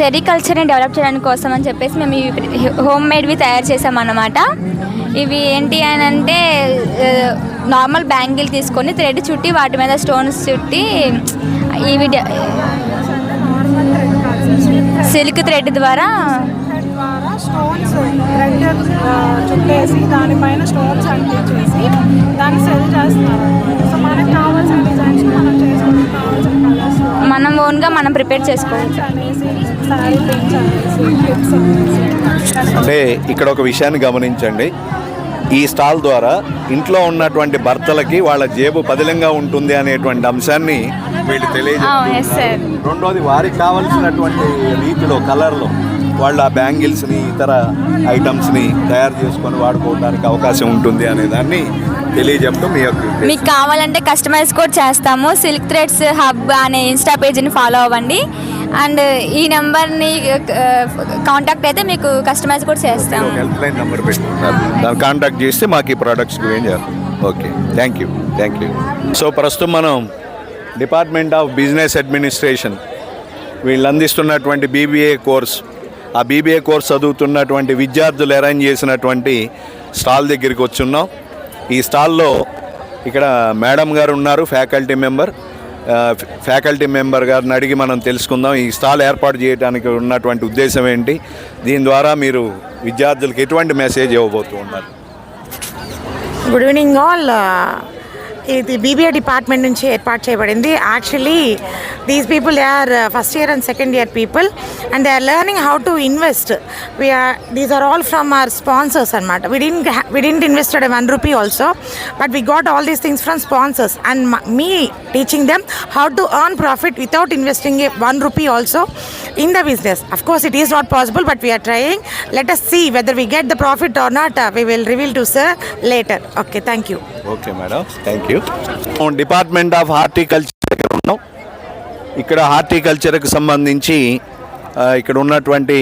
సెరికల్చర్ని డెవలప్ చేయడానికి కోసం అని చెప్పేసి మేము హోమ్ మేడ్వి తయారు చేసామన్నమాట. ఇవి ఏంటి అని అంటే నార్మల్ బ్యాంగిల్ తీసుకొని థ్రెడ్ చుట్టి వాటి మీద స్టోన్స్ చుట్టి ఇవి సిల్క్ థ్రెడ్ ద్వారా స్టోన్స్ రెడ్ చుట్టేసి దానిపైన స్టోన్స్ అంటించేసి దాన్ని సెల్ చేస్తున్నారు. సో మనకు కావాల్సిన డిజైన్స్ మనం చేసుకుంటాం, కావాల్సిన కలర్స్ మనం ఓన్గా మనం ప్రిపేర్ చేసుకోవచ్చు. అనేసి శారీ ప్రింట్స్ అనేసి క్లిప్స్ అనేసి అంటే ఇక్కడ ఒక విషయాన్ని గమనించండి, ఈ స్టాల్ ద్వారా ఇంట్లో ఉన్నటువంటి భర్తలకి వాళ్ళ జేబు పదిలంగా ఉంటుంది అనేటువంటి అంశాన్ని వీళ్ళు తెలియజేస్తారు. రెండోది వారికి కావలసినటువంటి రీతిలో కలర్లో వాళ్ళు ఆ బ్యాంగిల్స్ని ఇతర ఐటమ్స్ని తయారు చేసుకొని వాడుకోవడానికి అవకాశం ఉంటుంది అనే దాన్ని తెలియజెప్పడం మీ యొక్క ఉద్దేశం. మీకు కావాలంటే కస్టమైజ్ కూడా చేస్తాము. సిల్క్ థ్రెడ్స్ హబ్ అనే ఇన్స్టా పేజ్ని ఫాలో అవ్వండి. అండ్ ఈ నెంబర్ని కాంటాక్ట్ అయితే మీకు కస్టమైజ్ కూడా చేస్తాము. హెల్ప్ లైన్ నెంబర్ పెట్టుకుంటారు, దాన్ని కాంటాక్ట్ చేస్తే మాకు ఈ ప్రోడక్ట్స్ గురించి చేస్తాం. Okay, thank you. సో ప్రస్తుతం మనం డిపార్ట్మెంట్ ఆఫ్ బిజినెస్ అడ్మినిస్ట్రేషన్ వీళ్ళు అందిస్తున్నటువంటి బీబీఏ కోర్స్, ఆ బీబీఏ కోర్స్ చదువుతున్నటువంటి విద్యార్థులు అరేంజ్ చేసినటువంటి స్టాల్ దగ్గరికి వచ్చున్నాం. ఈ స్టాల్లో ఇక్కడ మేడం గారు ఉన్నారు, ఫ్యాకల్టీ మెంబర్ గారిని అడిగి మనం తెలుసుకుందాం ఈ స్టాల్ ఏర్పాటు చేయడానికి ఉన్నటువంటి ఉద్దేశం ఏంటి, దీని ద్వారా మీరు విద్యార్థులకు ఎటువంటి మెసేజ్ ఇవ్వబోతూ ఉన్నారు. Good evening all. ఇది బీబీఏ డిపార్ట్మెంట్ నుంచి ఏర్పాటు చేయబడింది. Actually these people they are first year and second year people and they are learning how to invest. These are all from our sponsors అనమాట. we didn't invested ₹1 also, but we got all these things from sponsors and me teaching them how to earn profit without investing ₹1 also in the business. Of course it is not possible, but we are trying. Let us see whether we get the profit or not. We will reveal to sir later. Okay, thank you. Okay madam, thank you. Department of horticulture దగ్గర ఉన్నాం. ఇక్కడ హార్టికల్చర్కి సంబంధించి ఇక్కడ ఉన్నటువంటి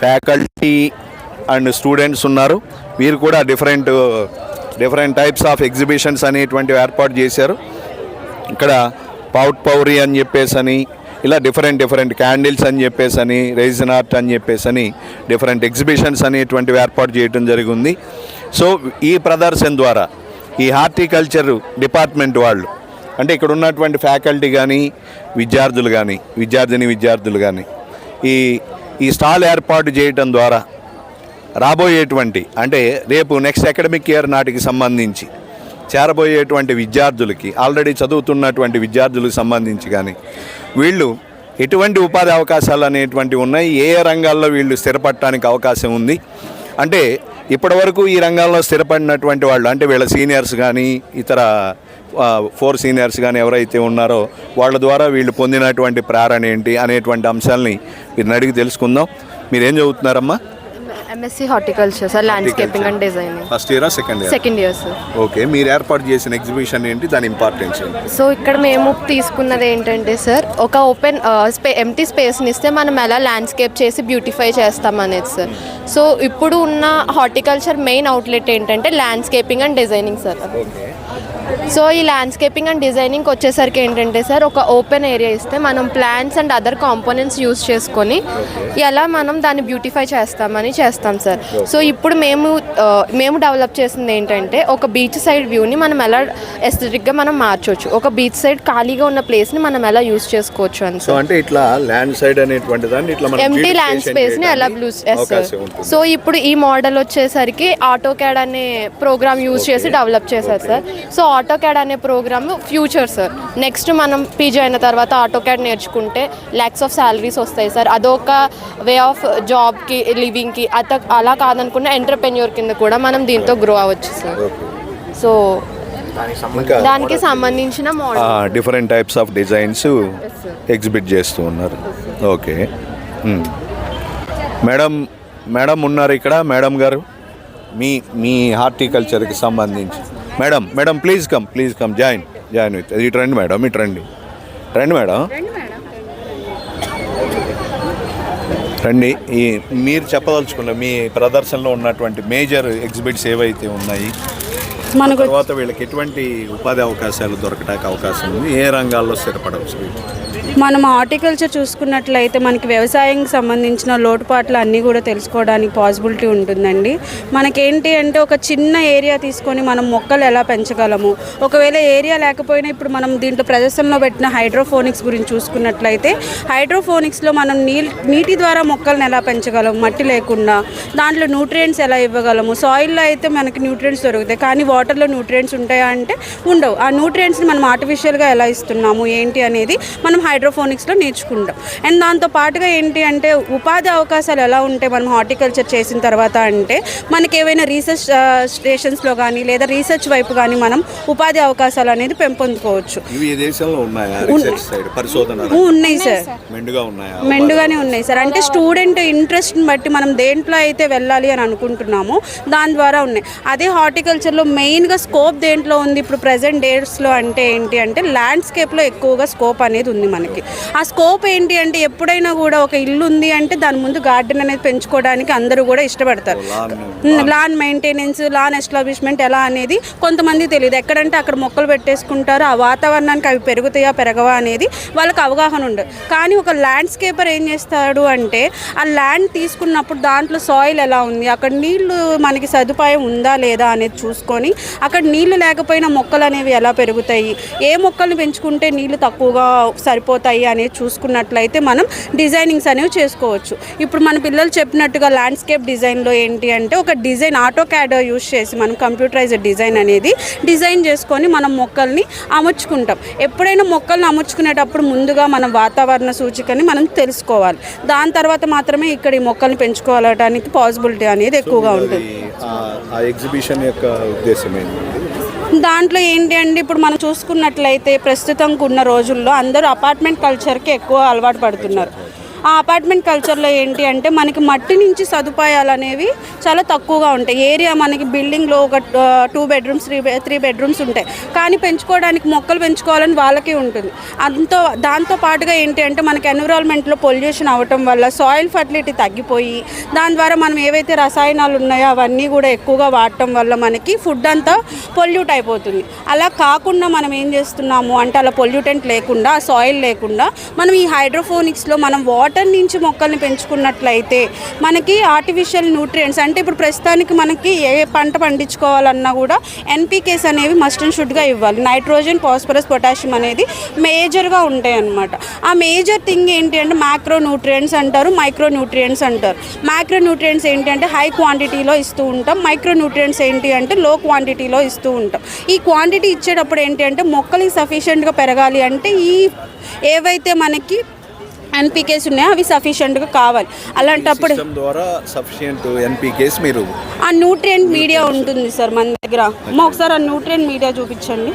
faculty and students ఉన్నారు. వీరు కూడా different types of exhibitions అనేటువంటివి ఏర్పాటు చేశారు. ఇక్కడ పౌరీ అని చెప్పేసి ఇలా డిఫరెంట్ క్యాండిల్స్ అని చెప్పేసి రైజిన్ ఆర్ట్ అని చెప్పేసి డిఫరెంట్ ఎగ్జిబిషన్స్ అనేటువంటివి ఏర్పాటు చేయడం జరిగింది. సో ఈ ప్రదర్శన ద్వారా ఈ హార్టికల్చర్ డిపార్ట్మెంట్ వాళ్ళు అంటే ఇక్కడ ఉన్నటువంటి ఫ్యాకల్టీ కానీ విద్యార్థులు కానీ ఈ స్టాల్ ఏర్పాటు చేయటం ద్వారా రాబోయేటువంటి అంటే రేపు నెక్స్ట్ అకాడమిక్ ఇయర్ నాటికి సంబంధించి చేరబోయేటువంటి విద్యార్థులకి ఆల్రెడీ చదువుతున్నటువంటి విద్యార్థులకు సంబంధించి కానీ వీళ్ళు ఎటువంటి ఉపాధి అవకాశాలు అనేటువంటివి ఉన్నాయి, ఏ రంగాల్లో వీళ్ళు స్థిరపడటానికి అవకాశం ఉంది, అంటే ఇప్పటివరకు ఈ రంగంలో స్థిరపడినటువంటి వాళ్ళు అంటే వీళ్ళ సీనియర్స్ కానీ ఇతర 4 సీనియర్స్ కానీ ఎవరైతే ఉన్నారో వాళ్ళ ద్వారా వీళ్ళు పొందినటువంటి ప్రేరణ ఏంటి అనేటువంటి అంశాలని మీరు అడిగి తెలుసుకుందాం. మీరేం చదువుతున్నారమ్మా? MSc horticulture sir, landscaping and designing. First ఇయరా సెకండ్ ఇయర్ సార్. ఓకే, మీరు ఏర్పాటు చేసిన ఎగ్జిబిషన్ ఏంటి, దాని ఇంపార్టెన్స్ ఏంటి? సో ఇక్కడ మేము తీసుకున్నది ఏంటంటే సార్, ఒక ఓపెన్ ఎంటీ స్పేస్ని ఇస్తే మనం ఎలా ల్యాండ్స్కేప్ చేసి బ్యూటిఫై చేస్తాం అనేది సార్. సో ఇప్పుడు ఉన్న హార్టికల్చర్ మెయిన్ అవుట్లెట్ ఏంటంటే landscaping and designing sir. So ఈ ల్యాండ్స్కేపింగ్ అండ్ డిజైనింగ్ వచ్చేసరికి ఏంటంటే సార్, ఒక ఓపెన్ ఏరియా ఇస్తే మనం plants and other components use చేసుకొని ఎలా మనం దాన్ని బ్యూటిఫై చేస్తాం సార్. సో ఇప్పుడు మేము డెవలప్ చేసింది ఏంటంటే ఒక బీచ్ సైడ్ వ్యూని మనం ఎలా ఎస్థెటిక్గా మనం మార్చవచ్చు, ఒక బీచ్ సైడ్ ఖాళీగా ఉన్న ప్లేస్ని మనం ఎలా యూస్ చేసుకోవచ్చు అని. సో అంటే ఇట్లా ల్యాండ్ సైడ్ అనేటువంటి దాన్ని ఇట్లా మనం ఎంటీ ల్యాండ్ స్పేస్ని ఎలా సో ఇప్పుడు ఈ మోడల్ వచ్చేసరికి ఆటోక్యాడ్ అనే ప్రోగ్రామ్ యూజ్ చేసి డెవలప్ చేశారు సార్. సో ఆటోక్యాడ్ అనే ప్రోగ్రామ్ ఫ్యూచర్ సార్. నెక్స్ట్ మనం పీజీ అయిన తర్వాత ఆటోక్యాడ్ నేర్చుకుంటే ల్యాక్స్ ఆఫ్ శాలరీస్ వస్తాయి సార్. అదొక వే ఆఫ్ జాబ్కి లివింగ్కి అలా కాదనుకున్న ఎంటర్ప్రెన్యూర్ కింద కూడా మనం దీంతో గ్రో అవ్వచ్చు సార్. సో దానికి సంబంధించిన different types of designs exhibit చేస్తూ ఉన్నారు. ఓకే మేడం ఉన్నారు ఇక్కడ. మేడం గారు మీ హార్టికల్చర్కి సంబంధించి madam please come join with ఇటు రండి మేడం, రండి మేడం. మీరు చెప్పదలుచుకున్న మీ ప్రదర్శనలో ఉన్నటువంటి మేజర్ ఎగ్జిబిట్స్ ఏవైతే ఉన్నాయి మనకు తర్వాత వీళ్ళకి ఎటువంటి ఉపాధి అవకాశాలు దొరకడానికి అవకాశం ఉంది, ఏ రంగాల్లో స్థిరపడవచ్చు వీళ్ళు? మనం హార్టికల్చర్ చూసుకున్నట్లయితే మనకి వ్యవసాయానికి సంబంధించిన లోటుపాట్లు అన్నీ కూడా తెలుసుకోవడానికి పాసిబిలిటీ ఉంటుందండి. మనకేంటి అంటే ఒక చిన్న ఏరియా తీసుకొని మనం మొక్కలు ఎలా పెంచగలము, ఒకవేళ ఏరియా లేకపోయినా ఇప్పుడు మనం దీంట్లో ప్రదర్శనలో పెట్టిన హైడ్రోఫోనిక్స్ గురించి చూసుకున్నట్లయితే హైడ్రోఫోనిక్స్లో మనం నీటి ద్వారా మొక్కలను ఎలా పెంచగలము మట్టి లేకుండా, దాంట్లో న్యూట్రియంట్స్ ఎలా ఇవ్వగలము. సాయిల్లో అయితే మనకి న్యూట్రియంట్స్ దొరుకుతాయి, కానీ వాటర్లో న్యూట్రియంట్స్ ఉంటాయా అంటే ఉండవు. ఆ న్యూట్రియంట్స్ని మనం ఆర్టిఫిషియల్గా ఎలా ఇస్తున్నాము ఏంటి అనేది మనం హైడ్రోఫోనిక్స్లో నేర్చుకుంటాం. అండ్ దాంతో పాటుగా ఏంటి అంటే ఉపాధి అవకాశాలు ఎలా ఉంటాయి మనం హార్టికల్చర్ చేసిన తర్వాత అంటే మనకి ఏవైనా రీసెర్చ్ స్టేషన్స్లో కానీ లేదా రీసెర్చ్ వైపు కానీ మనం ఉపాధి అవకాశాలు అనేది పెంపొందుకోవచ్చు. ఇవి ఈ దేశంలో ఉన్నాయా? రీసెర్చ్ సైడ్ పరిశోధన ఉన్నాయి సార్, మెండుగానే ఉన్నాయి సార్. అంటే స్టూడెంట్ ఇంట్రెస్ట్ని బట్టి మనం దేంట్లో అయితే వెళ్ళాలి అని అనుకుంటున్నామో దాని ద్వారా ఉన్నాయి. అదే హార్టికల్చర్లో మెయిన్గా స్కోప్ దేంట్లో ఉంది ఇప్పుడు ప్రజెంట్ డేస్లో అంటే ఏంటి అంటే ల్యాండ్స్కేప్లో ఎక్కువగా స్కోప్ అనేది ఉంది మనకి. ఆ స్కోప్ ఏంటి అంటే ఎప్పుడైనా కూడా ఒక ఇల్లు ఉంది అంటే దాని ముందు గార్డెన్ అనేది పెంచుకోవడానికి అందరూ కూడా ఇష్టపడతారు. లాన్ మెయింటెనెన్స్, లాన్ ఎస్టాబ్లిష్మెంట్ ఎలా అనేది కొంతమంది తెలియదు. ఎక్కడంటే అక్కడ మొక్కలు పెట్టేసుకుంటారు, ఆ వాతావరణానికి అవి పెరుగుతాయా పెరగవా అనేది వాళ్ళకి అవగాహన ఉండదు. కానీ ఒక ల్యాండ్స్కేపర్ ఏం చేస్తాడు అంటే ఆ ల్యాండ్ తీసుకున్నప్పుడు దాంట్లో సాయిల్ ఎలా ఉంది, అక్కడ నీళ్లు మనకి సదుపాయం ఉందా లేదా అనేది చూసుకొని అక్కడ నీళ్లు లేకపోయినా మొక్కలు అనేవి ఎలా పెరుగుతాయి, ఏ మొక్కల్ని పెంచుకుంటే నీళ్లు తక్కువగా సరిపోతాయి అనేది చూసుకున్నట్లయితే మనం డిజైనింగ్స్ అనేవి చేసుకోవచ్చు. ఇప్పుడు మన పిల్లలు చెప్పినట్టుగా ల్యాండ్స్కేప్ డిజైన్లో ఏంటి అంటే ఒక డిజైన్ ఆటోక్యాడ్ యూజ్ చేసి మనం కంప్యూటరైజ్డ్ డిజైన్ అనేది డిజైన్ చేసుకొని మనం మొక్కల్ని అమర్చుకుంటాం. ఎప్పుడైనా మొక్కల్ని అమర్చుకునేటప్పుడు ముందుగా మనం వాతావరణ సూచికని మనం తెలుసుకోవాలి. దాని తర్వాత మాత్రమే ఇక్కడ ఈ మొక్కల్ని పెంచుకోవడానికి పాసిబిలిటీ అనేది ఎక్కువగా ఉంటుంది. ఆ ఎగ్జిబిషన్ యొక్క ఉద్దేశం ఏంటి? దాంట్లో ఏంటి అంటే ఇప్పుడు మనం చూసుకున్నట్లయితే ప్రస్తుతం ఉన్న రోజుల్లో అందరూ అపార్ట్మెంట్ కల్చర్కి ఎక్కువ అలవాటు పడుతున్నారు. ఆ అపార్ట్మెంట్ కల్చర్లో ఏంటి అంటే మనకి మట్టి నుంచి సదుపాయాలు అనేవి చాలా తక్కువగా ఉంటాయి. ఏరియా మనకి బిల్డింగ్లో ఒక 2 bedrooms 3 bedrooms ఉంటాయి, కానీ పెంచుకోవడానికి మొక్కలు పెంచుకోవాలని వాళ్ళకి ఉంటుంది. దాంతో పాటుగా ఏంటి అంటే మనకి ఎన్విరాన్మెంట్లో పొల్యూషన్ అవ్వటం వల్ల సాయిల్ ఫర్టిలిటీ తగ్గిపోయి దాని ద్వారా మనం ఏవైతే రసాయనాలు ఉన్నాయో అవన్నీ కూడా ఎక్కువగా వాడటం వల్ల మనకి ఫుడ్ అంతా పొల్యూట్ అయిపోతుంది. అలా కాకుండా మనం ఏం చేస్తున్నాము అంటే అలా పొల్యూటెంట్ లేకుండా, సాయిల్ లేకుండా మనం ఈ హైడ్రోఫోనిక్స్లో మనం వాటర్ నుంచి మొక్కల్ని పెంచుకున్నట్లయితే మనకి ఆర్టిఫిషియల్ న్యూట్రియంట్స్ అంటే ఇప్పుడు ప్రస్తుతానికి మనకి ఏ పంట పండించుకోవాలన్నా కూడా ఎన్పీకేస్ అనేవి మస్ట్ అండ్ షుడ్గా ఇవ్వాలి. నైట్రోజన్, ఫాస్ఫరస్, పొటాషియం అనేది మేజర్గా ఉంటాయి అన్నమాట. ఆ మేజర్ థింగ్ ఏంటి అంటే మ్యాక్రో న్యూట్రియంట్స్ అంటారు, మైక్రో న్యూట్రియంట్స్ అంటారు. మైక్రో న్యూట్రియంట్స్ ఏంటి అంటే హై క్వాంటిటీలో ఇస్తూ ఉంటాం, మైక్రో న్యూట్రియంట్స్ ఏంటి అంటే లో క్వాంటిటీలో ఇస్తూ ఉంటాం. ఈ క్వాంటిటీ ఇచ్చేటప్పుడు ఏంటి అంటే మొక్కలకి సఫిషియెంట్గా పెరగాలి అంటే ఈ ఏవైతే మనకి ఎన్పీకేస్ ఉన్నాయో అవి సఫిషియెంట్గా కావాలి. అలాంటప్పుడు ద్వారా సఫిషియెంట్ ఎన్పీకేస్ మీరు ఆ న్యూట్రియంట్ మీడియా ఉంటుంది సార్ మన దగ్గర. ఒకసారి ఆ న్యూట్రియంట్ మీడియా చూపించండి.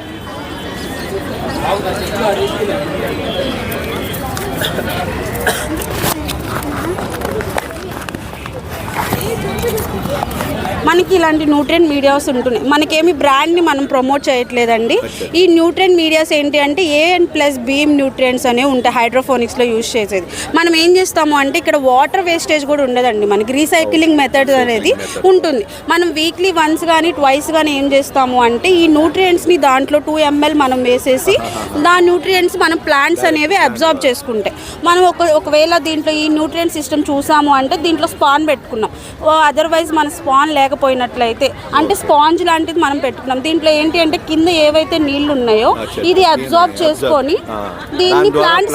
మనకి ఇలాంటి న్యూట్రియంట్ మీడియాస్ ఉంటున్నాయి. మనకేమి బ్రాండ్ని మనం ప్రమోట్ చేయట్లేదండి. ఈ న్యూట్రియంట్ మీడియాస్ ఏంటి అంటే A+B న్యూట్రియంట్స్ అనేవి ఉంటాయి హైడ్రోఫోనిక్స్లో యూజ్ చేసేది. మనం ఏం చేస్తాము అంటే ఇక్కడ వాటర్ వేస్టేజ్ కూడా ఉండదండి, మనకి రీసైక్లింగ్ మెథడ్ అనేది ఉంటుంది. మనం వీక్లీ వన్స్ కానీ ట్వైస్ కానీ ఏం చేస్తాము అంటే ఈ న్యూట్రియంట్స్ని దాంట్లో 2 ml మనం వేసేసి దాని న్యూట్రియంట్స్ మనం ప్లాంట్స్ అనేవి అబ్జార్బ్ చేసుకుంటాయి. మనం ఒకవేళ దీంట్లో ఈ న్యూట్రియంట్ సిస్టమ్ చూసాము అంటే దీంట్లో స్పాన్ పెట్టుకున్నాం, అదర్వైజ్ మన స్పాన్ లేకపోయినట్లయితే అంటే స్పాంజ్ లాంటిది మనం పెట్టుకున్నాం. దీంట్లో ఏంటి అంటే కింద ఏవైతే నీళ్లు ఉన్నాయో ఇది అబ్జార్బ్ చేసుకొని దీన్ని ప్లాంట్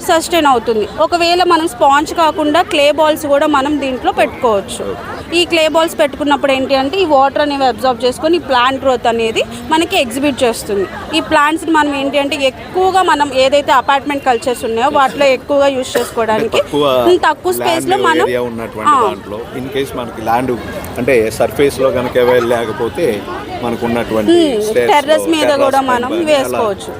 సస్టైన్ అవుతుంది. ఒకవేళ మనం స్పాంజ్ కాకుండా క్లే బాల్స్ కూడా మనం దీంట్లో పెట్టుకోవచ్చు. ఈ క్లే బాల్స్ పెట్టుకున్నప్పుడు ఏంటి అంటే ఈ వాటర్ అనేవి అబ్జార్బ్ చేసుకొని ఈ ప్లాంట్ గ్రోత్ అనేది మనకి ఎగ్జిబిట్ చేస్తుంది. ఈ ప్లాంట్స్ని మనం ఏంటి అంటే ఎక్కువగా మనం ఏదైతే అపార్ట్మెంట్ కల్చర్స్ ఉన్నాయో వాటిలో ఎక్కువగా యూజ్ చేసుకోవడానికి తక్కువ స్పేస్లో మనం ఇన్ కేస్ మనకి ల్యాండ్ అంటే సర్ఫేస్లో కనుక లేకపోతే మనకు ఉన్నటువంటి టెర్రస్ మీద కూడా మనం వేసుకోవచ్చు.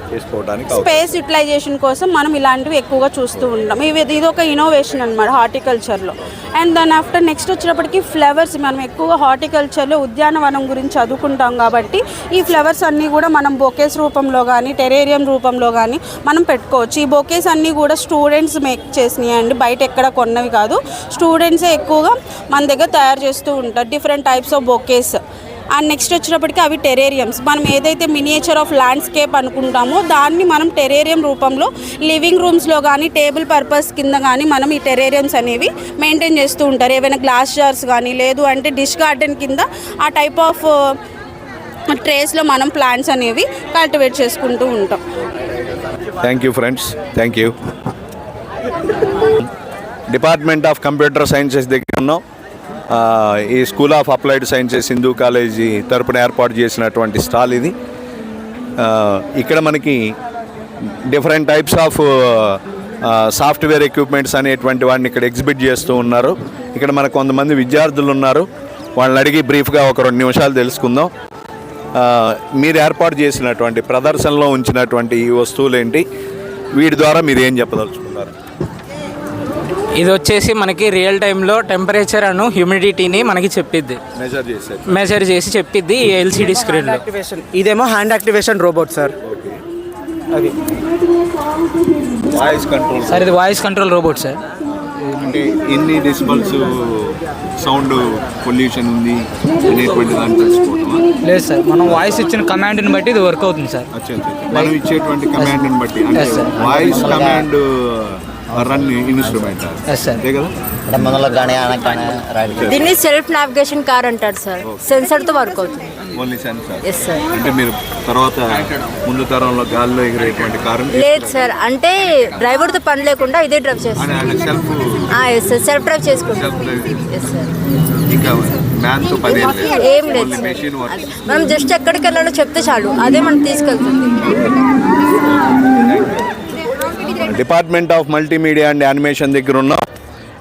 స్పేస్ యూటిలైజేషన్ కోసం మనం ఇలాంటివి ఎక్కువగా చూస్తూ ఉంటాం. ఇది ఒక ఇన్నోవేషన్ అన్నమాట హార్టికల్చర్లో. అండ్ దాని ఆఫ్టర్ నెక్స్ట్ వచ్చేటప్పటికి ఫ్లవర్స్. మనం ఎక్కువగా హార్టికల్చర్లో ఉద్యానవనం గురించి చదువుకుంటాం కాబట్టి ఈ ఫ్లవర్స్ అన్నీ కూడా మనం బొకేస్ రూపంలో కానీ టెరేరియం రూపంలో కానీ మనం పెట్టుకోవచ్చు. ఈ బొకేస్ అన్నీ కూడా స్టూడెంట్స్ మేక్ చేసినాయి అండి, బయట ఎక్కడ కొన్నవి కాదు. స్టూడెంట్సే ఎక్కువగా మన దగ్గర తయారు చేస్తూ ఉంటారు different types of bouquets. And next వచ్చేటప్పటికి అవి టెరేరియంస్. మనం ఏదైతే మినియేచర్ ఆఫ్ ల్యాండ్స్కేప్ అనుకుంటామో దాన్ని మనం టెరేరియం రూపంలో లివింగ్ రూమ్స్లో కానీ టేబుల్ పర్పస్ కింద కానీ మనం ఈ టెరేరియంస్ అనేవి మెయింటైన్ చేస్తూ ఉంటారు. ఏవైనా గ్లాస్ జార్స్ కానీ లేదు అంటే డిష్ గార్డెన్ కింద ఆ టైప్ ఆఫ్ ట్రేస్లో మనం ప్లాంట్స్ అనేవి కల్టివేట్ చేసుకుంటూ ఉంటాం. Thank you friends, thank you. Department of computer sciences దగ్గర ఉన్నాం. ఈ school of applied sciences Hindu college తరపున ఏర్పాటు చేసినటువంటి స్టాల్ ఇది. ఇక్కడ మనకి different types of software equipments అనేటువంటి వాడిని ఇక్కడ ఎగ్జిబిట్ చేస్తూ ఉన్నారు. ఇక్కడ మనకు కొంతమంది విద్యార్థులు ఉన్నారు, వాళ్ళని అడిగి బ్రీఫ్గా ఒక 2 నిమిషాలు తెలుసుకుందాం. మీరు ఏర్పాటు చేసినటువంటి ప్రదర్శనలో ఉంచినటువంటి ఈ వస్తువులు ఏంటి, వీటి ద్వారా మీరు ఏం చెప్పదలుచుకున్నారు? ఇది వచ్చేసి మనకి రియల్ టైంలో టెంపరేచర్ అను హ్యూమిడిటీని మనకి చెప్పిద్ది, మెజర్ చేసి చెప్పిద్ది ఈ ఎల్సిడి స్క్రీన్లో. ఇదేమో హ్యాండ్ యాక్టివేషన్ రోబోట్ సార్. అది వాయిస్ కంట్రోల్ సార్, ఇది వాయిస్ కంట్రోల్ రోబోట్ సార్. అంటే ఎన్ని డెసిబల్స్ సౌండ్ పొల్యూషన్ ఉంది అనేటువంటి దాన్ని తెలుసుకోవటమా? లేదు సార్, మనం వాయిస్ ఇచ్చిన కమాండ్ని బట్టి ఇది వర్క్ అవుతుంది సార్. మనం ఇచ్చేటువంటి కమాండ్ని బట్టి, అంటే వాయిస్ కమాండ్ రన్ ఇన్స్ట్రుమెంట్ అంతే కదా. దీన్ని సెల్ఫ్ నావిగేషన్ కార్ అంటారు సార్. సెన్సర్తో వర్క్ అవుతుంది. Only sensor. Yes sir. అంటే మీరు తర్వాత ముందు తరంలో గాల్లో ఎగిరేటువంటి కారు లేదు సార్, అంటే డ్రైవర్తో పని లేకుండా ఇదే డ్రైవ్ చేస్తాం. సెల్ఫ్ డ్రైవ్ చేసుకుంటాం. Yes sir. ఇంకా మ్యాన్తో పని ఏం లేదు సార్. Machine work. మనం జస్ట్ ఎక్కడికి వెళ్ళాలో చెప్తే చాలు, అదే మనం తీసుకెళ్తుంది. Department of multimedia and animation దగ్గర ఉన్నాం.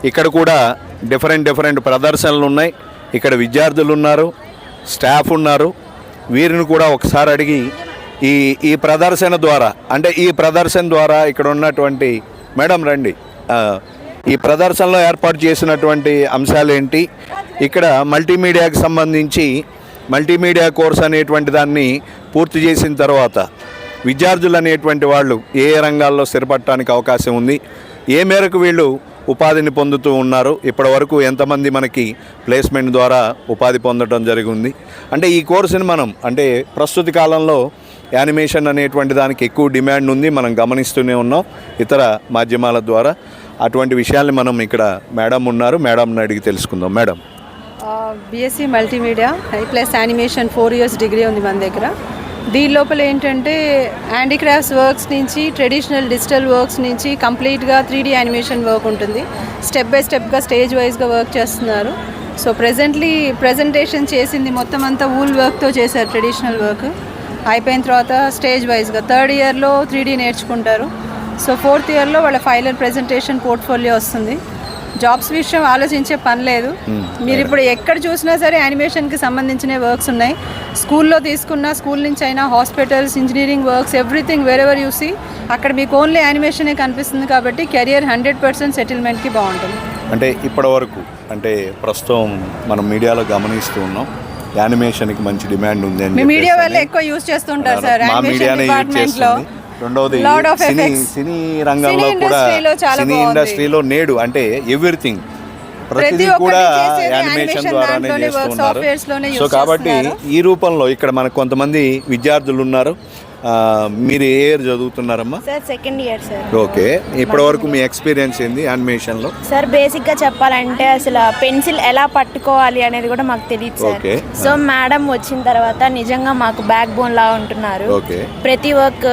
ఇక్కడ కూడా డిఫరెంట్ ప్రదర్శనలు ఉన్నాయి. ఇక్కడ విద్యార్థులు ఉన్నారు, స్టాఫ్ ఉన్నారు. వీరిని కూడా ఒకసారి అడిగి ఈ ప్రదర్శన ద్వారా, అంటే ఈ ప్రదర్శన ద్వారా ఇక్కడ ఉన్నటువంటి మేడం రండి, ఈ ప్రదర్శనలో ఏర్పాటు చేసినటువంటి అంశాలు ఏంటి, ఇక్కడ మల్టీమీడియాకి సంబంధించి మల్టీమీడియా కోర్స్ అనేటువంటి దాన్ని పూర్తి చేసిన తర్వాత విద్యార్థులు అనేటువంటి వాళ్ళు ఏ రంగాల్లో స్థిరపడటానికి అవకాశం ఉంది, ఏ మేరకు వీళ్ళు ఉపాధిని పొందుతూ ఉన్నారు, ఇప్పటి వరకు ఎంతమంది మనకి ప్లేస్మెంట్ ద్వారా ఉపాధి పొందడం జరిగింది. అంటే ఈ కోర్సుని మనం, అంటే ప్రస్తుత కాలంలో యానిమేషన్ అనేటువంటి దానికి ఎక్కువ డిమాండ్ ఉంది, మనం గమనిస్తూనే ఉన్నాం ఇతర మాధ్యమాల ద్వారా. అటువంటి విషయాల్ని మనం ఇక్కడ మేడం ఉన్నారు, మేడంని అడిగి తెలుసుకుందాం. Madam, BSc multimedia plus animation 4 years degree ఉంది మన దగ్గర. దీని లోపల ఏంటంటే హ్యాండీక్రాఫ్ట్స్ వర్క్స్ నుంచి ట్రెడిషనల్ డిజిటల్ వర్క్స్ నుంచి కంప్లీట్గా 3D యానిమేషన్ వర్క్ ఉంటుంది. స్టెప్ బై స్టెప్గా స్టేజ్ వైజ్గా వర్క్ చేస్తున్నారు. సో ప్రజెంటేషన్ చేసింది మొత్తం అంతా వూల్ వర్క్తో చేశారు. ట్రెడిషనల్ వర్క్ అయిపోయిన తర్వాత స్టేజ్ వైజ్గా 3rd ఇయర్లో 3D నేర్చుకుంటారు. సో 4th ఇయర్లో వాళ్ళ ఫైనల్ ప్రజెంటేషన్ పోర్ట్ఫోలియో వస్తుంది. జాబ్స్ విషయం ఆలోచించే పని లేదు. మీరు ఇప్పుడు ఎక్కడ చూసినా సరే యానిమేషన్కి సంబంధించిన వర్క్స్ ఉన్నాయి. స్కూల్లో తీసుకున్న, స్కూల్ నుంచి అయినా hospitals, engineering works, everything wherever you see అక్కడ మీకు ఓన్లీ యానిమేషనే కనిపిస్తుంది. కాబట్టి కెరియర్ 100% సెటిల్మెంట్కి బాగుంటుంది. అంటే ఇప్పటి వరకు, అంటే ప్రస్తుతం మనం మీడియాలో గమనిస్తూ ఉన్నాం యానిమేషన్కి మంచి డిమాండ్ ఉంది అని. మీడియా వల్ల ఎక్కువ యూజ్ చేస్తుంటారు సార్ యానిమేషన్ డిపార్ట్మెంట్లో. రెండవది సినీ రంగంలో కూడా, సినీ ఇండస్ట్రీలో నేడు అంటే ఎవ్రీథింగ్ ప్రతిదీ కూడా యానిమేషన్ ద్వారానే చేస్తున్నారు. సో కాబట్టి ఈ రూపంలో ఇక్కడ మనకు కొంతమంది విద్యార్థులు ఉన్నారు. మీరు ఏ ఇయర్ చదువుతున్నారమ్మా? Sir 2nd year sir. Okay, ఇప్పటి వరకు మీ ఎక్స్పీరియన్స్ ఏంది యానిమేషన్లో? సార్ బేసిక్గా చెప్పాలంటే అసలు పెన్సిల్ ఎలా పట్టుకోవాలి అనేది కూడా మాకు తెలియదు సార్. సో మేడం వచ్చిన తర్వాత నిజంగా మాకు బ్యాక్ బోన్ లా ఉంటున్నారు. ప్రతి వర్క్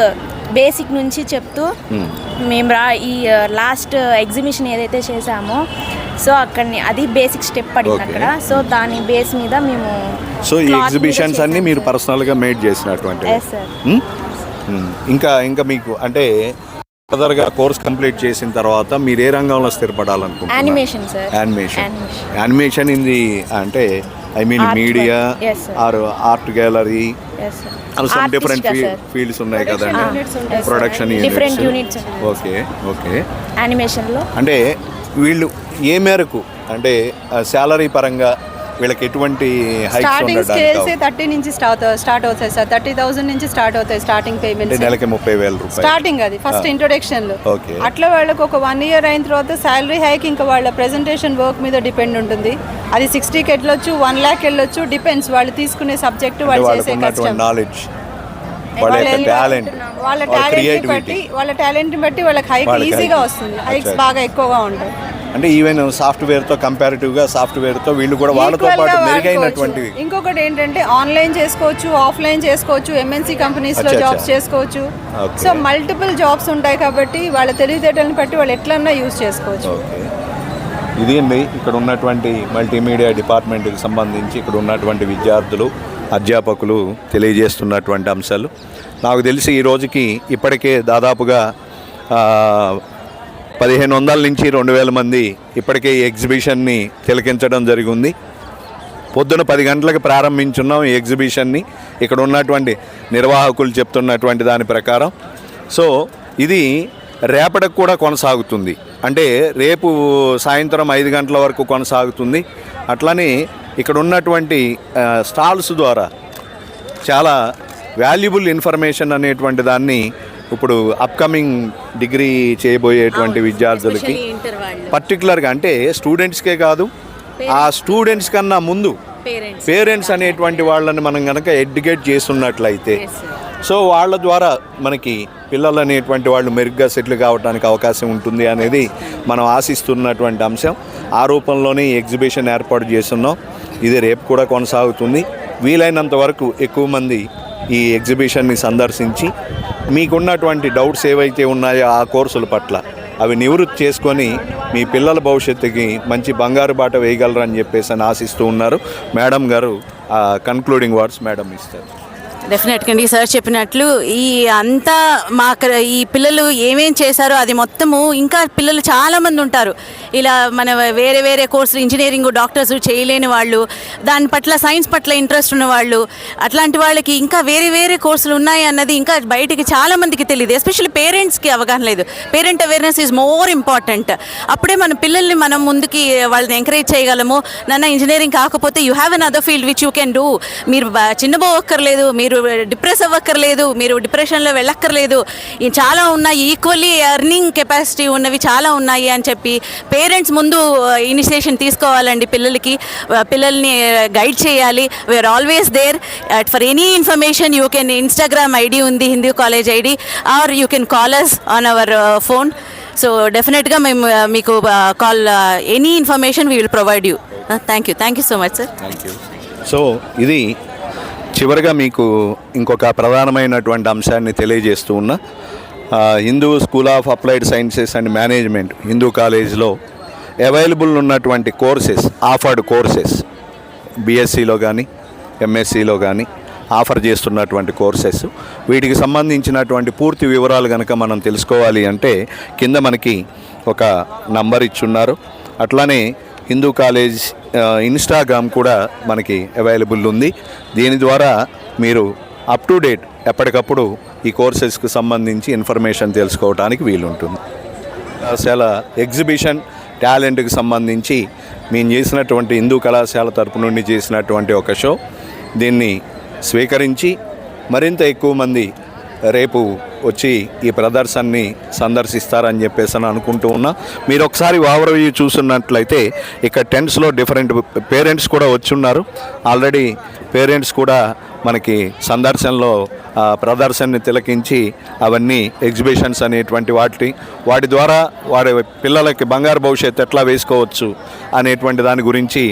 బేసిక్ నుంచి చెప్తూ మేము ఈ లాస్ట్ ఎగ్జిబిషన్ ఏదైతే చేసామో సో అక్కడిని అది బేసిక్ స్టెప్ పడింది అక్కడ. సో దాని బేస్ మీద మేము, సో ఈ ఎగ్జిబిషన్స్ అన్ని మీరు పర్సనల్గా మేడ్ చేసినటువంటి. ఇంకా మీకు అంటే ఫర్దర్గా కోర్స్ కంప్లీట్ చేసిన తర్వాత మీరు ఏ రంగంలో స్థిరపడాలనుకుంటున్నారు? Animation sir. Animation in the, అంటే I mean media or art gallery, some different fields ఉన్నాయి కదండి, ప్రొడక్షన్ యూనిట్స్. ఓకే యానిమేషన్లో అంటే వీళ్ళు ఏ మేరకు, అంటే శాలరీ పరంగా వీళ్ళకి ఎటువంటి హైక్స్ స్టార్టింగ్ ఉండడానికి స్కేల్సే 30 నుంచి స్టార్ట్ అవుతాయి సార్. 30,000 నుంచి స్టార్ట్ అవుతాయి స్టార్టింగ్ అంటే పేమెంట్స్. నెలకి 30,000 రూపాయలు స్టార్టింగ్ అది ఫస్ట్ ఇంట్రొడక్షన్లో. ఓకే. అట్లా వాళ్ళకి ఒక 1 ఇయర్ అయిన తర్వాత శాలరీ హైక్ ఇంకా వాళ్ళ ప్రెజెంటేషన్ వర్క్ మీద డిపెండ్ ఉంటుంది. అది 60కి వెళ్ళొచ్చు, 1 lakh వెళ్ళొచ్చు, డిపెండ్స్ వాళ్ళు తీసుకునే సబ్జెక్ట్, వాళ్ళు చేసే కష్టం, నాలెడ్జ్, వాళ్ళ యొక్క టాలెంట్, వాళ్ళ టాలెంట్ బట్టి వాళ్ళకి హైక్ ఈజీగా వస్తుంది. హైక్స్ బాగా ఎక్కువగా ఉంటాయి. అంటే ఈవెన్ సాఫ్ట్వేర్తో కంపారిటివ్గా సాఫ్ట్వేర్తో వీళ్ళు కూడా వాళ్ళతో పాటు మెరుగైనటువంటి. ఇంకొకటి ఏంటంటే ఆన్లైన్ చేసుకోవచ్చు, ఆఫ్లైన్ చేసుకోవచ్చు, ఎంఎన్సీ కంపెనీస్లో జాబ్స్ చేసుకోవచ్చు. సో మల్టిపుల్ జాబ్స్ ఉంటాయి కాబట్టి వాళ్ళ తెలివితేటలను బట్టి వాళ్ళు ఎట్లన్నా యూజ్ చేసుకోవచ్చు. ఓకే, ఇది అండి ఇక్కడ ఉన్నటువంటి మల్టీమీడియా డిపార్ట్మెంట్కి సంబంధించి ఇక్కడ ఉన్నటువంటి విద్యార్థులు, అధ్యాపకులు తెలియజేస్తున్నటువంటి అంశాలు. నాకు తెలిసి ఈ రోజుకి ఇప్పటికే దాదాపుగా 1500 నుంచి 2000 మంది ఇప్పటికే ఈ ఎగ్జిబిషన్ని తిలకించడం జరిగింది. పొద్దున 10 గంటలకు ప్రారంభించున్నాం ఈ ఎగ్జిబిషన్ని. ఇక్కడ ఉన్నటువంటి నిర్వాహకులు చెప్తున్నటువంటి దాని ప్రకారం సో ఇది రేపటికి కూడా కొనసాగుతుంది. అంటే రేపు సాయంత్రం 5 గంటల వరకు కొనసాగుతుంది. అట్లనే ఇక్కడ ఉన్నటువంటి స్టాల్స్ ద్వారా చాలా వాల్యుబుల్ ఇన్ఫర్మేషన్ అనేటువంటి దాన్ని ఇప్పుడు అప్కమింగ్ డిగ్రీ చేయబోయేటువంటి విద్యార్థులకి పర్టికులర్గా, అంటే స్టూడెంట్స్కే కాదు, ఆ స్టూడెంట్స్ కన్నా ముందు పేరెంట్స్ అనేటువంటి వాళ్ళని మనం కనుక ఎడ్యుకేట్ చేస్తున్నట్లయితే సో వాళ్ళ ద్వారా మనకి పిల్లలు అనేటువంటి వాళ్ళు మెరుగ్గా సెటిల్ కావడానికి అవకాశం ఉంటుంది అనేది మనం ఆశిస్తున్నటువంటి అంశం. ఆ రూపంలోనే ఈ ఎగ్జిబిషన్ ఏర్పాటు చేస్తున్నాం. ఇది రేపు కూడా కొనసాగుతుంది. వీలైనంత వరకు ఎక్కువ మంది ఈ ఎగ్జిబిషన్ని సందర్శించి మీకున్నటువంటి డౌట్స్ ఏవైతే ఉన్నాయో ఆ కోర్సుల పట్ల అవి నివృత్తి చేసుకొని మీ పిల్లల భవిష్యత్తుకి మంచి బంగారు బాట వేయగలరని చెప్పేసి అని ఆశిస్తూ ఉన్నారు. మేడం గారు కన్క్లూడింగ్ వర్డ్స్ మేడం ఇస్తారు. డెఫినెట్గా అండి, సార్ చెప్పినట్లు ఈ అంతా ఈ పిల్లలు ఏమేం చేశారో అది మొత్తము ఇంకా పిల్లలు చాలామంది ఉంటారు ఇలా మన వేరే వేరే కోర్సులు, ఇంజనీరింగ్, డాక్టర్స్ చేయలేని వాళ్ళు, దాని పట్ల సైన్స్ పట్ల ఇంట్రెస్ట్ ఉన్న వాళ్ళు, అట్లాంటి వాళ్ళకి ఇంకా వేరే వేరే కోర్సులు ఉన్నాయి అన్నది ఇంకా బయటికి చాలామందికి తెలియదు. ఎస్పెషల్లీ పేరెంట్స్కి అవగాహన లేదు. Parent awareness is more important. అప్పుడే మన పిల్లల్ని మనం ముందుకి వాళ్ళని ఎంకరేజ్ చేయగలము. నాన్న ఇంజనీరింగ్ కాకపోతే you have an other field which you can do. మీరు చిన్నబోక్కర్లేదు, మీరు డిప్రెస్ అవ్వక్కర్లేదు, మీరు డిప్రెషన్లో వెళ్ళక్కర్లేదు, చాలా ఉన్నాయి, ఈక్వల్లీ ఎర్నింగ్ కెపాసిటీ ఉన్నవి చాలా ఉన్నాయి అని చెప్పి పేరెంట్స్ ముందు ఇనిషియేషన్ తీసుకోవాలండి. పిల్లల్ని గైడ్ చేయాలి. We are always there for any information. You can Instagram ID ఉంది, Hindu college ID, or you can call us on our phone. So డెఫినెట్గా మేము మీకు call any information we will provide you. Thank you so much sir. Thank you. So ఇది చివరిగా మీకు ఇంకొక ప్రధానమైనటువంటి అంశాన్ని తెలియజేస్తూ ఉన్నా. Hindu school of applied sciences and management Hindu కాలేజ్లో అవైలబుల్ ఉన్నటువంటి కోర్సెస్, ఆఫర్డ్ కోర్సెస్, బీఎస్సీలో కానీ ఎంఎస్సీలో కానీ ఆఫర్ చేస్తున్నటువంటి కోర్సెస్, వీటికి సంబంధించినటువంటి పూర్తి వివరాలు కనుక మనం తెలుసుకోవాలి అంటే కింద మనకి ఒక నంబర్ ఇచ్చున్నారు. అట్లానే హిందూ కాలేజ్ ఇన్స్టాగ్రామ్ కూడా మనకి అవైలబుల్ ఉంది. దీని ద్వారా మీరు అప్ టు డేట్ ఎప్పటికప్పుడు ఈ కోర్సెస్కి సంబంధించి ఇన్ఫర్మేషన్ తెలుసుకోవడానికి వీలుంటుంది. కళాశాల ఎగ్జిబిషన్ టాలెంట్కి సంబంధించి మేము చేసినటువంటి హిందూ కళాశాల తరపు నుండి చేసినటువంటి ఒక షో, దీన్ని స్వీకరించి మరింత ఎక్కువ మంది రేపు వచ్చి ఈ ప్రదర్శనని సందర్శిస్తారని చెప్పేసి అని అనుకుంటూ ఉన్నా. మీరు ఒకసారి ఓవర్వ్యూ చూస్తున్నట్లయితే ఇక్కడ టెంట్స్లో డిఫరెంట్ పేరెంట్స్ కూడా వచ్చి ఉన్నారు. ఆల్రెడీ పేరెంట్స్ కూడా మనకి సందర్శనలో ప్రదర్శనని తిలకించి అవన్నీ ఎగ్జిబిషన్స్ అనేటువంటి వాటి ద్వారా వారి పిల్లలకి బంగారు భవిష్యత్తు ఎట్లా వేసుకోవచ్చు అనేటువంటి దాని గురించి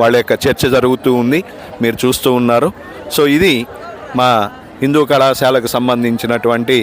వాళ్ళ యొక్క చర్చ జరుగుతూ ఉంది, మీరు చూస్తూ ఉన్నారు. సో ఇది మా హిందూ కళాశాలకు సంబంధించినటువంటి